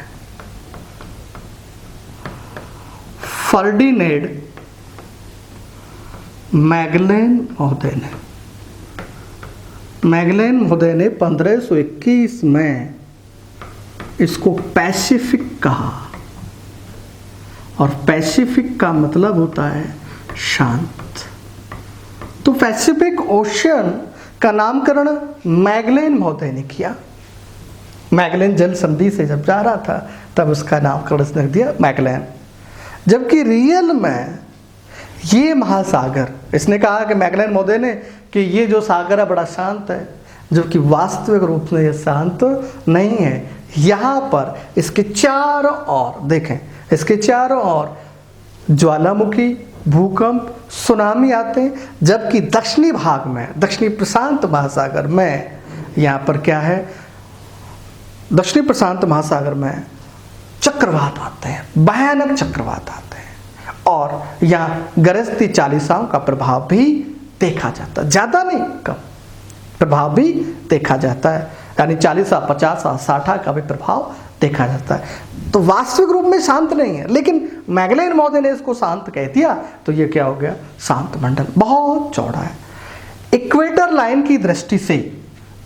फर्डिनेंड मैगलेन महोदय ने 1521 में इसको पैसिफिक कहा, और पैसिफिक का मतलब होता है शांत। तो पैसिफिक ओशियन का नामकरण मैगलेन महोदय ने किया। मैगलेन जल संधि से जब जा रहा था तब उसका नामकरण उसने दिया मैगलेन। जबकि रियल में ये महासागर, इसने कहा कि मैगलेन महोदय ने कि ये जो सागर है बड़ा शांत है, जबकि वास्तविक रूप में ये शांत नहीं है। यहाँ पर इसके चारों ओर देखें, इसके चारों ओर ज्वालामुखी, भूकंप, सुनामी आते हैं, जबकि दक्षिणी भाग में, दक्षिणी प्रशांत महासागर में यहाँ पर क्या है? दक्षिणी प्रशांत महासागर में चक्रवात आते हैं, भयानक चक्रवात आते हैं, और यहाँ गरजती चालीसाओं का प्रभाव भी देखा जाता है। ज़्यादा नहीं, कम प्रभाव भी देखा जाता है, यानी 40, 50, 60 का भी प्रभाव देखा जाता है। तो वास्तविक रूप में शांत नहीं है, लेकिन मैगलेन महोदय ने इसको शांत कह दिया, तो ये क्या हो गया? शांत मंडल। बहुत चौड़ा है। इक्वेटर लाइन की दृष्टि से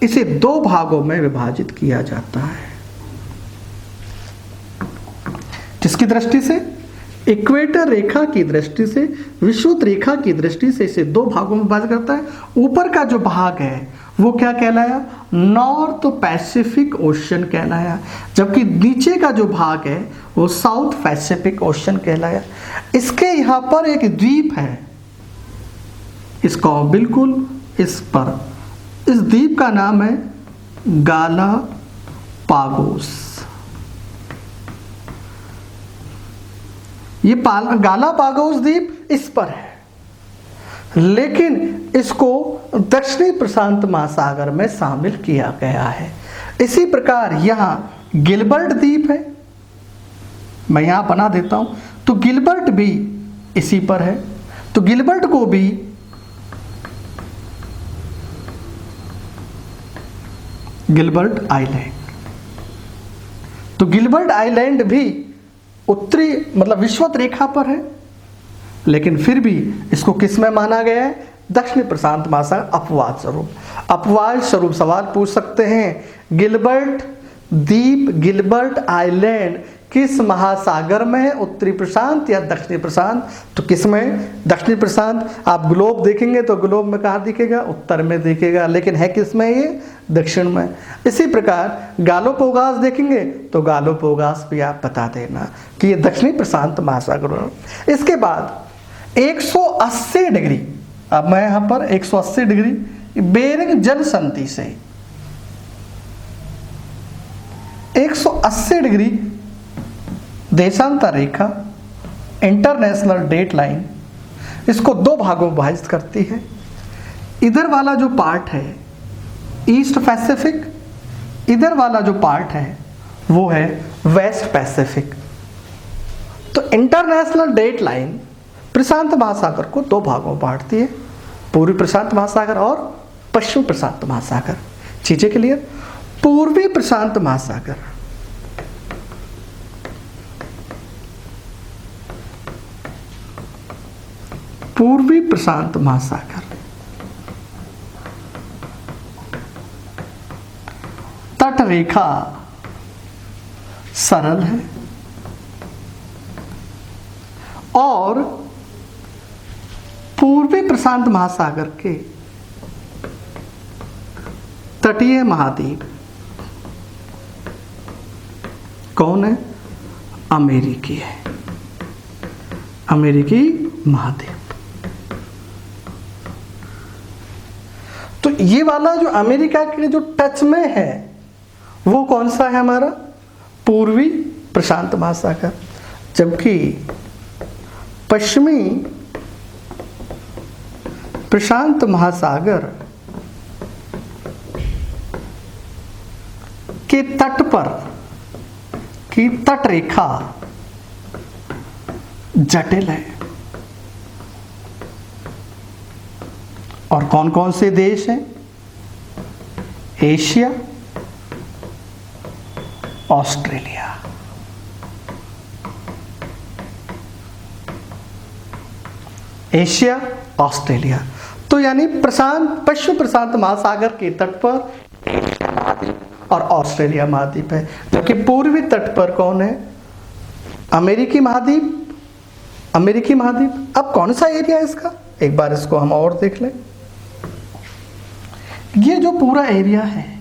इसे 2 भागों में विभाजित किया जाता है। किसकी दृष्टि से? इक्वेटर रेखा की दृष्टि से, विषुवत रेखा की दृष्टि से इसे 2 भागों में विभाजित करता है। ऊपर का जो भाग है वो क्या कहलाया? नॉर्थ पैसिफिक ओशन कहलाया, जबकि नीचे का जो भाग है वो साउथ पैसिफिक ओशन कहलाया। इसके यहाँ पर एक द्वीप है, इसका बिल्कुल इस पर, इस द्वीप का नाम है गालापागोस। ये गालापागोस द्वीप इस पर है, लेकिन इसको दक्षिणी प्रशांत महासागर में शामिल किया गया है। इसी प्रकार यहाँ गिलबर्ट द्वीप है, मैं यहाँ बना देता हूँ, तो गिलबर्ट भी इसी पर है। तो गिलबर्ट को भी गिलबर्ट आइलैंड। तो गिलबर्ट आइलैंड भी उत्तरी मतलब विषुवत रेखा पर है, लेकिन फिर भी इसको किस में माना गया है? दक्षिणी प्रशांत महासागर अपवाद स्वरूप। अपवाद स्वरूप सवाल पूछ सकते हैं, गिलबर्ट द्वीप, गिलबर्ट आइलैंड किस महासागर में है? उत्तरी प्रशांत या दक्षिणी प्रशांत? तो किस में? दक्षिणी प्रशांत। आप ग्लोब देखेंगे तो ग्लोब में कहाँ दिखेगा? उत्तर में दिखेगा, लेकिन है किस में? ये दक्षिण में। इसी प्रकार गालोपोगास देखेंगे तो गालोपोगास भी आप बता देना कि ये दक्षिणी प्रशांत महासागर है। इसके बाद 180 डिग्री, अब मैं यहाँ पर 180 डिग्री बेरिंग जल संधि से 180 डिग्री देशांतर रेखा, इंटरनेशनल डेट लाइन, इसको दो भागों में विभाजित करती है। इधर वाला जो पार्ट है ईस्ट पैसिफिक, इधर वाला जो पार्ट है वो है वेस्ट पैसिफिक। तो इंटरनेशनल डेट लाइन प्रशांत महासागर को दो भागों में बांटती है, पूर्वी प्रशांत महासागर और पश्चिमी प्रशांत महासागर। चीजें क्लियर? पूर्वी प्रशांत महासागर, पूर्वी प्रशांत महासागर तट रेखा सरल है और पूर्वी प्रशांत महासागर के तटीय महाद्वीप कौन है? अमेरिकी है, अमेरिकी महाद्वीप। तो ये वाला जो अमेरिका के जो टच में है वो कौन सा है? हमारा पूर्वी प्रशांत महासागर। जबकि पश्चिमी प्रशांत महासागर के तट पर की तट रेखा जटिल है। और कौन कौन से देश हैं? Asia, Australia. Asia, Australia. तो यानी प्रशांत, पश्चिम प्रशांत महासागर के तट पर एशिया महाद्वीप और ऑस्ट्रेलिया महाद्वीप है, जबकि पूर्वी तट पर कौन है? अमेरिकी महाद्वीप, अमेरिकी महाद्वीप। अब कौन सा एरिया है इसका? एक बार इसको हम और देख लें। ये जो पूरा एरिया है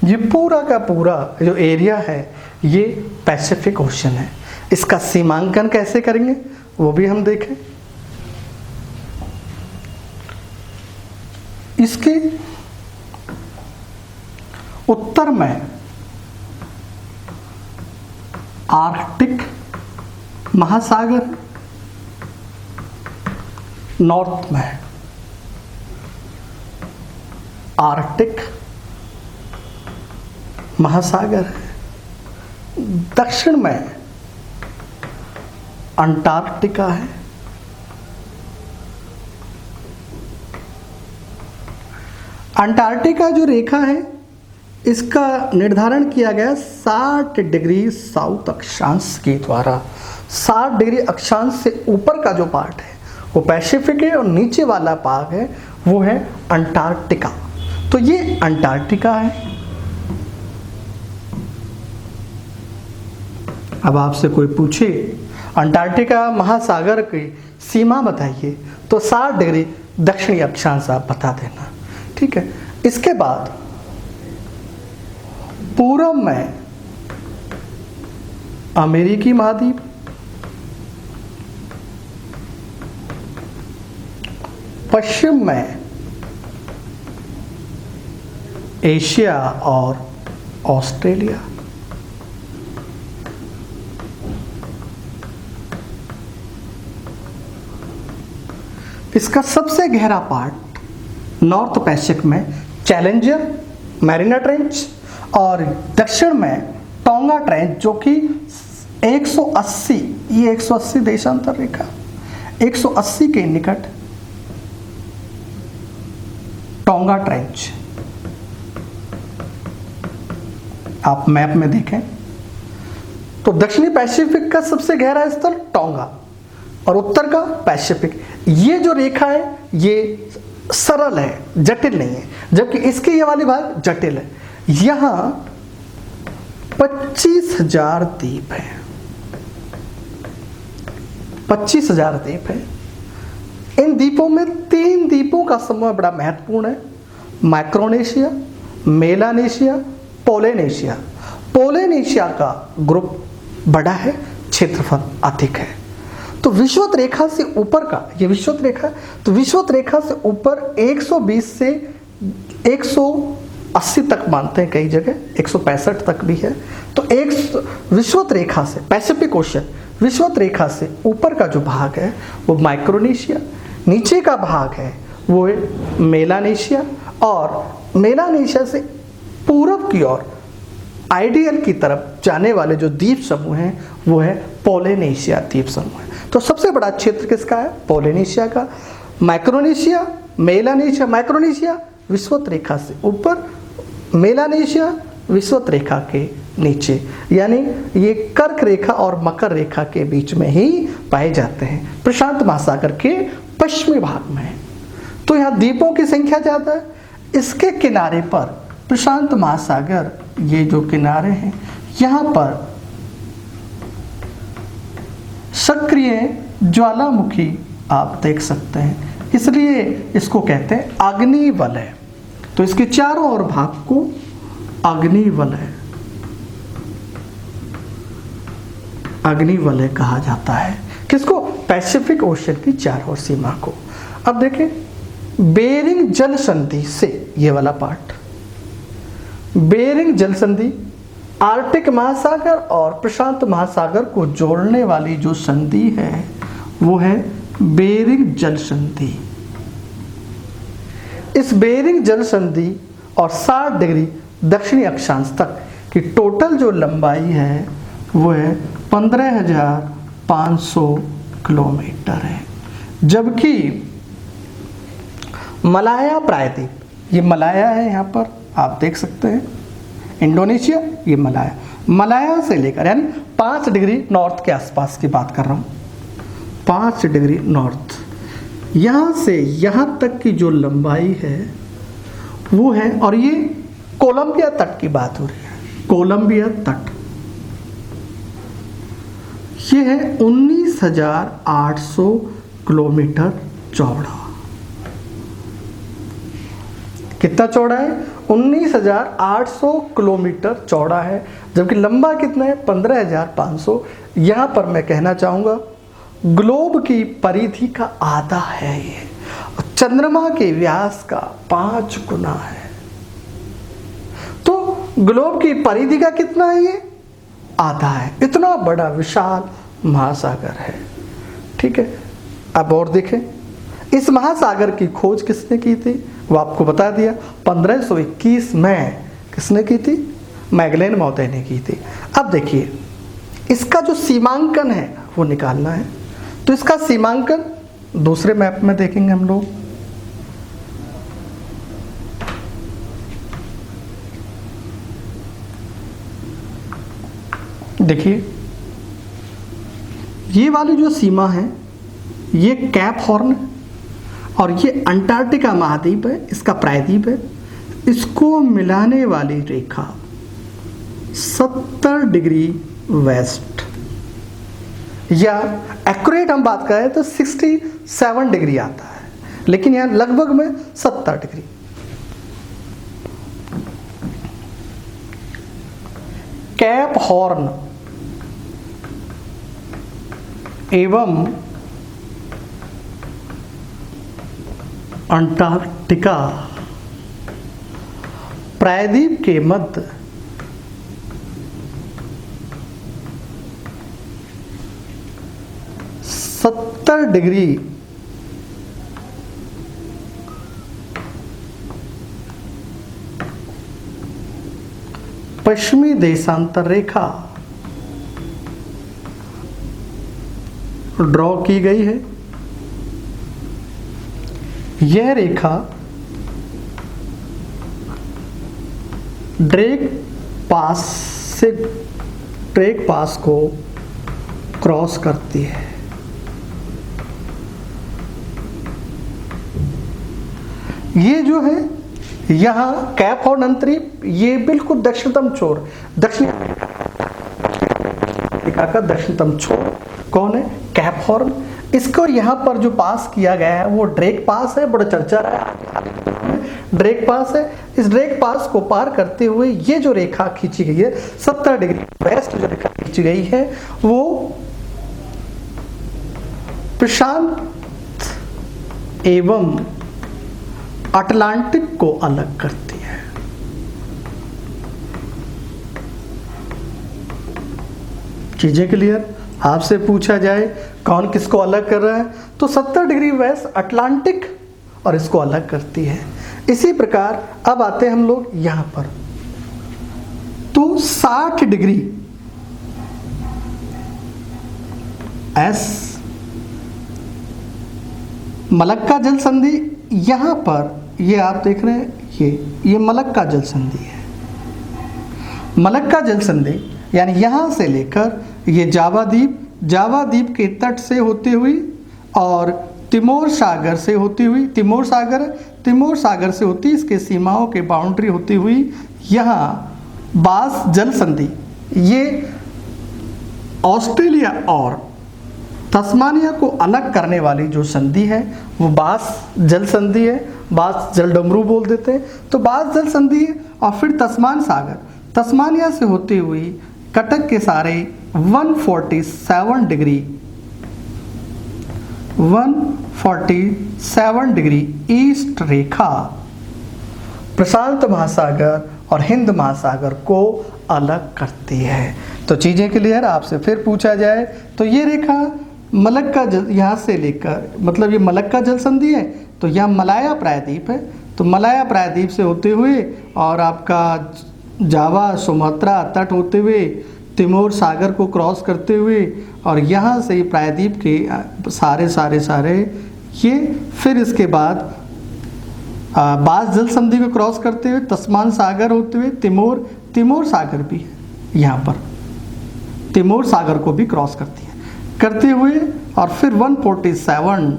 ये पूरा का पूरा जो एरिया है ये पैसिफिक ओशन है। इसका सीमांकन कैसे करेंगे वो भी हम देखें। इसके उत्तर में आर्कटिक महासागर, नॉर्थ में आर्कटिक महासागर है, दक्षिण में अंटार्कटिका है, अंटार्कटिका जो रेखा है इसका निर्धारण किया गया 60 डिग्री साउथ अक्षांश के द्वारा। 60 डिग्री अक्षांश से ऊपर का जो पार्ट है वो पैसिफिक है और नीचे वाला पार्ट है वो है अंटार्कटिका। तो ये अंटार्कटिका है। अब आपसे कोई पूछे अंटार्कटिका महासागर की सीमा बताइए तो 60 डिग्री दक्षिणी अक्षांश आप बता देना, ठीक है। इसके बाद पूर्व में अमेरिकी महाद्वीप, पश्चिम में एशिया और ऑस्ट्रेलिया, इसका सबसे गहरा पार्ट नॉर्थ पैसिफिक में चैलेंजर मैरिना ट्रेंच और दक्षिण में टोंगा ट्रेंच, जो कि 180, ये 180 देशांतर रेखा 180 के निकट टोंगा ट्रेंच। आप मैप में देखें तो दक्षिणी पैसिफिक का सबसे गहरा स्थल टोंगा और उत्तर का पैसिफिक। ये जो रेखा है ये सरल है, जटिल नहीं है, जबकि इसके ये वाली भाग जटिल है। यहां 25,000 द्वीप है, 25,000 द्वीप है। इन द्वीपों में 3 द्वीपों का समूह बड़ा महत्वपूर्ण है, माइक्रोनेशिया, मेलानेशिया, पोलिनेशिया। पोलिनेशिया का ग्रुप बड़ा है, क्षेत्रफल अधिक है। तो विषुवत रेखा से ऊपर का, ये विषुवत रेखा, तो विषुवत रेखा से ऊपर 120 से 180 तक मानते हैं, कई जगह 165 तक भी है। तो एक विषुवत रेखा से पैसिफिक ओशन, विषुवत रेखा से ऊपर का जो भाग है वो माइक्रोनेशिया, नीचे का भाग है वो है मेलानेशिया, और मेलानेशिया से पूरब की ओर आइडियल की तरफ जाने वाले जो द्वीप समूह हैं वो है पोलिनेशिया द्वीप समूह है। तो सबसे बड़ा क्षेत्र किसका है? पोलिनेशिया का। माइक्रोनेशिया, मेलानेशिया, माइक्रोनेशिया विषुवत रेखा से ऊपर, मेलानेशिया विषुवत रेखा के नीचे, यानी ये कर्क रेखा और मकर रेखा के बीच में ही पाए जाते हैं, प्रशांत महासागर के पश्चिमी भाग में। तो यहाँ द्वीपों की संख्या ज़्यादा है। इसके किनारे पर प्रशांत महासागर, ये जो किनारे हैं यहाँ पर सक्रिय ज्वालामुखी आप देख सकते हैं, इसलिए इसको कहते हैं आग्नेयवलय। तो इसके चारों ओर भाग को आग्नेयवलय, आग्नेयवलय कहा जाता है। किसको? पैसिफिक ओशन की चारों ओर सीमा को। अब देखें, बेरिंग जल संधि से ये वाला पार्ट, बेरिंग जल संधि आर्कटिक महासागर और प्रशांत महासागर को जोड़ने वाली जो संधि है वो है बेरिंग जल संधि। इस बेरिंग जल संधि और 60 डिग्री दक्षिणी अक्षांश तक की टोटल जो लंबाई है वो है 15,500 किलोमीटर है। जबकि मलाया प्रायद्वीप, ये मलाया है, यहाँ पर आप देख सकते हैं इंडोनेशिया, ये मलाया, मलाया से लेकर यानी 5 डिग्री नॉर्थ के आसपास की बात कर रहा हूँ, 5 डिग्री नॉर्थ, यहाँ से यहाँ तक की जो लंबाई है वो है, और ये कोलंबिया तट की बात हो रही है, कोलंबिया तट, ये है 19,800 किलोमीटर चौड़ा। कितना चौड़ा है? 19,800 किलोमीटर चौड़ा है, जबकि लंबा कितना है? 15,500। यहाँ पर मैं कहना चाहूँगा ग्लोब की परिधि का आधा है ये, चंद्रमा के व्यास का 5 गुना है। तो ग्लोब की परिधि का कितना है? ये आधा है। इतना बड़ा विशाल महासागर है। ठीक है, अब और देखें, इस महासागर की खोज किसने की थी? वो आपको बता दिया, 1521 में किसने की थी? मैगलेन महोदय ने की थी। अब देखिए, इसका जो सीमांकन है वो निकालना है। तो इसका सीमांकन दूसरे मैप में देखेंगे हम लोग। देखिए, ये वाली जो सीमा है ये कैप हॉर्न और ये अंटार्कटिका महाद्वीप है, इसका प्रायद्वीप है। इसको मिलाने वाली रेखा 70 डिग्री वेस्ट, या एक्यूरेट हम बात करें तो 67 डिग्री आता है, लेकिन यहाँ लगभग में 70 डिग्री। कैप हॉर्न एवं अंटार्कटिका प्रायद्वीप के मध्य 70 डिग्री पश्चिमी देशांतर रेखा ड्रॉ की गई है। यह रेखा ड्रेक पास को क्रॉस करती है। ये जो है यहाँ कैप हॉर्न अंतरीप, ये बिल्कुल दक्षिणतम छोर, दक्षिण अफ्रीका का दक्षिणतम छोर कौन है? Cap horn. इसको यहाँ पर जो पास किया गया है वो ड्रेक पास है, बड़ा चर्चा है, ड्रेक पास है। इस ड्रेक पास को पार करते हुए ये जो रेखा खींची गई है 70 डिग्री वेस्ट, जो रेखा खींची गई है वो प्रशांत एवं अटलांटिक को अलग करती है। चीजें क्लियर? आपसे पूछा जाए कौन किसको अलग कर रहा है, तो 70 डिग्री वेस्ट अटलांटिक और इसको अलग करती है। इसी प्रकार अब आते हैं हम लोग यहां पर, तो 60 डिग्री एस मलक्का जल संधि, यहां पर ये आप देख रहे हैं, ये मलक्का जल संधि है। मलक्का जल संधि यानी यहां से लेकर ये जावा द्वीप के तट से होती हुई और तिमोर सागर से होती हुई, तिमोर सागर से होती, इसके सीमाओं के बाउंड्री होती हुई यहाँ बास जल संधि, ये ऑस्ट्रेलिया और तस्मानिया को अलग करने वाली जो संधि है वो बास जल संधि है, बास जल डमरू बोल देते हैं। तो बास जल संधि है। और फिर तस्मान सागर, तस्मानिया से होती हुई कटक के सारे 147 डिग्री ईस्ट रेखा प्रशांत महासागर और हिंद महासागर को अलग करती है। तो चीजें क्लियर? आपसे फिर पूछा जाए तो ये रेखा मलक्का जल, यहाँ से लेकर, मतलब ये मलक्का जल संधि है, तो यहाँ मलाया प्रायद्वीप है, तो मलाया प्रायद्वीप से होते हुए और आपका जावा सुमात्रा तट होते हुए तिमोर सागर को क्रॉस करते हुए और यहाँ से प्रायद्वीप के सारे ये, फिर इसके बाद बास जल संधि को क्रॉस करते हुए तस्मान सागर होते हुए तिमोर सागर भी है, यहाँ पर तिमोर सागर को भी क्रॉस करते हुए और फिर 147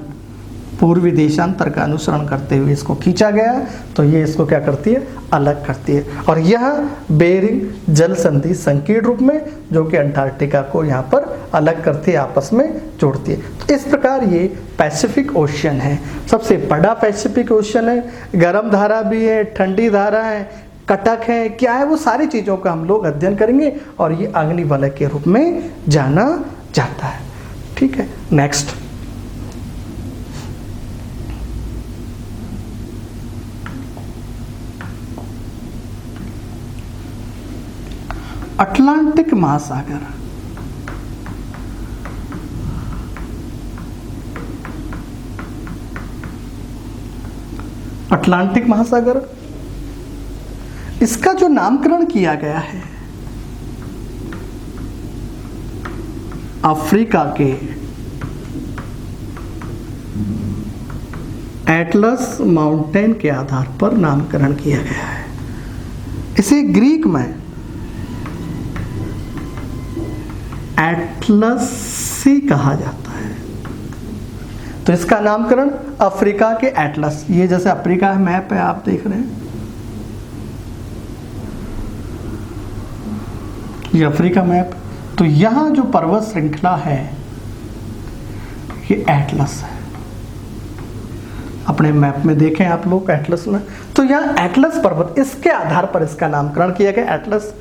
पूर्वी देशांतर का अनुसरण करते हुए इसको खींचा गया। तो ये इसको क्या करती है? अलग करती है। और यह बेरिंग जल संधि संकीर्ण रूप में, जो कि अंटार्कटिका को यहाँ पर अलग करती है, आपस में जोड़ती है। तो इस प्रकार ये पैसिफिक ओशियन है, सबसे बड़ा पैसिफिक ओशियन है। गर्म धारा भी है, ठंडी धारा है, कटक है, क्या है, वो सारी चीज़ों का हम लोग अध्ययन करेंगे और ये अग्निवलय के रूप में जाना जाता है। ठीक है, नेक्स्ट। अटलांटिक महासागर, अटलांटिक महासागर, इसका जो नामकरण किया गया है अफ्रीका के एटलस माउंटेन के आधार पर नामकरण किया गया है। इसे ग्रीक में एटलसी कहा जाता है। तो इसका नामकरण अफ्रीका के एटलस, ये जैसे अफ्रीका मैप है आप देख रहे हैं, ये अफ्रीका मैप, तो यहां जो पर्वत श्रृंखला है ये एटलस है। अपने मैप में देखें आप लोग एटलस में, तो यहाँ एटलस पर्वत, इसके आधार पर इसका नामकरण किया गया एटलस।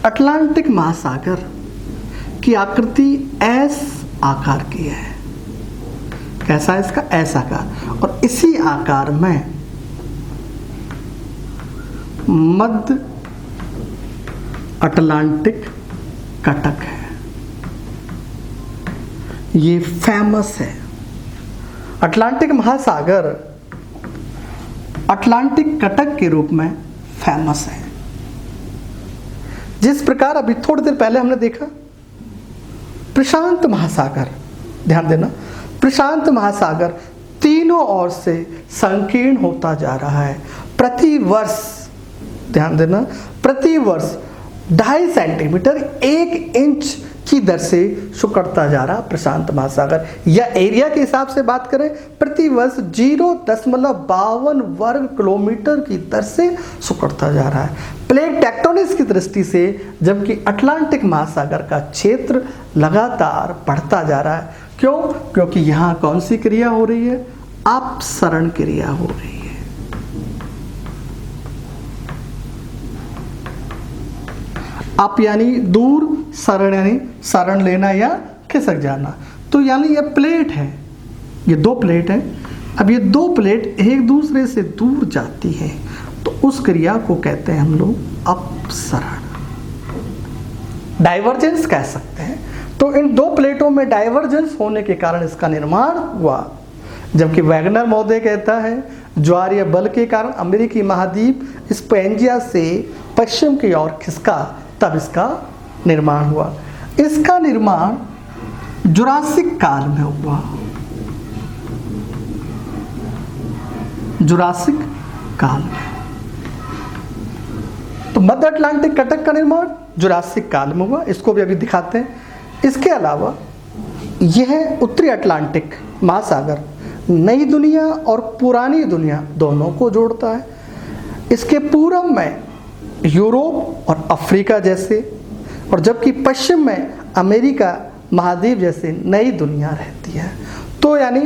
अटलांटिक महासागर की आकृति एस आकार की है। कैसा है इसका? एस आकार। और इसी आकार में मध्य अटलांटिक कटक है, ये फेमस है। अटलांटिक महासागर अटलांटिक कटक के रूप में फेमस है। जिस प्रकार अभी थोड़ी देर पहले हमने देखा प्रशांत महासागर, ध्यान देना, प्रशांत महासागर तीनों ओर से संकीर्ण होता जा रहा है। प्रति वर्ष, ध्यान देना, प्रति वर्ष 2.5 सेंटीमीटर 1 इंच की दर से सिकुड़ता जा रहा प्रशांत महासागर, या एरिया के हिसाब से बात करें प्रति वर्ष 0.52 वर्ग किलोमीटर की दर से सिकुड़ता जा रहा है। प्लेट टेक्टोनिक्स की दृष्टि से जबकि अटलांटिक महासागर का क्षेत्र लगातार बढ़ता जा रहा है। क्यों? क्योंकि यहाँ कौन सी क्रिया हो रही है? अपसरण क्रिया हो रही है। अप यानी दूर, सरण यानी सरण लेना या खिसक जाना। तो यानी ये प्लेट है, ये 2 प्लेट हैं। अब ये 2 प्लेट एक दूसरे से दूर जाती है तो उस क्रिया को कहते हैं हम लोग अपसरण, डाइवर्जेंस कह सकते हैं। तो इन 2 प्लेटों में डाइवर्जेंस होने के कारण इसका निर्माण हुआ। जबकि वैगनर महोदय कहता है ज्वारीय बल के कारण अमेरिकी महाद्वीप स्पेंजिया से पश्चिम की ओर खिसका, तब इसका निर्माण हुआ। इसका निर्माण जुरासिक काल में हुआ, जुरासिक काल में। तो मध्य अटलांटिक कटक का निर्माण जुरासिक काल में हुआ, इसको भी अभी दिखाते हैं। इसके अलावा यह उत्तरी अटलांटिक महासागर नई दुनिया और पुरानी दुनिया दोनों को जोड़ता है। इसके पूर्व में यूरोप और अफ्रीका जैसे, और जबकि पश्चिम में अमेरिका महाद्वीप जैसे नई दुनिया रहती है। तो यानी,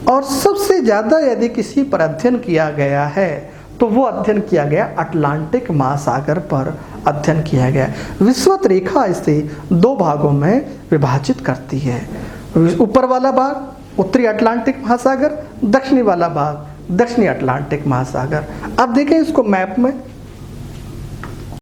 और सबसे ज़्यादा यदि किसी पर अध्ययन किया गया है तो वो अध्ययन किया गया अटलांटिक महासागर पर अध्ययन किया गया। विषुवत रेखा इसे 2 भागों में विभाजित करती है। ऊपर वाला भाग उत्तरी अटलांटिक महासागर, दक्षिणी वाला भाग दक्षिणी अटलांटिक महासागर। अब देखें इसको मैप में,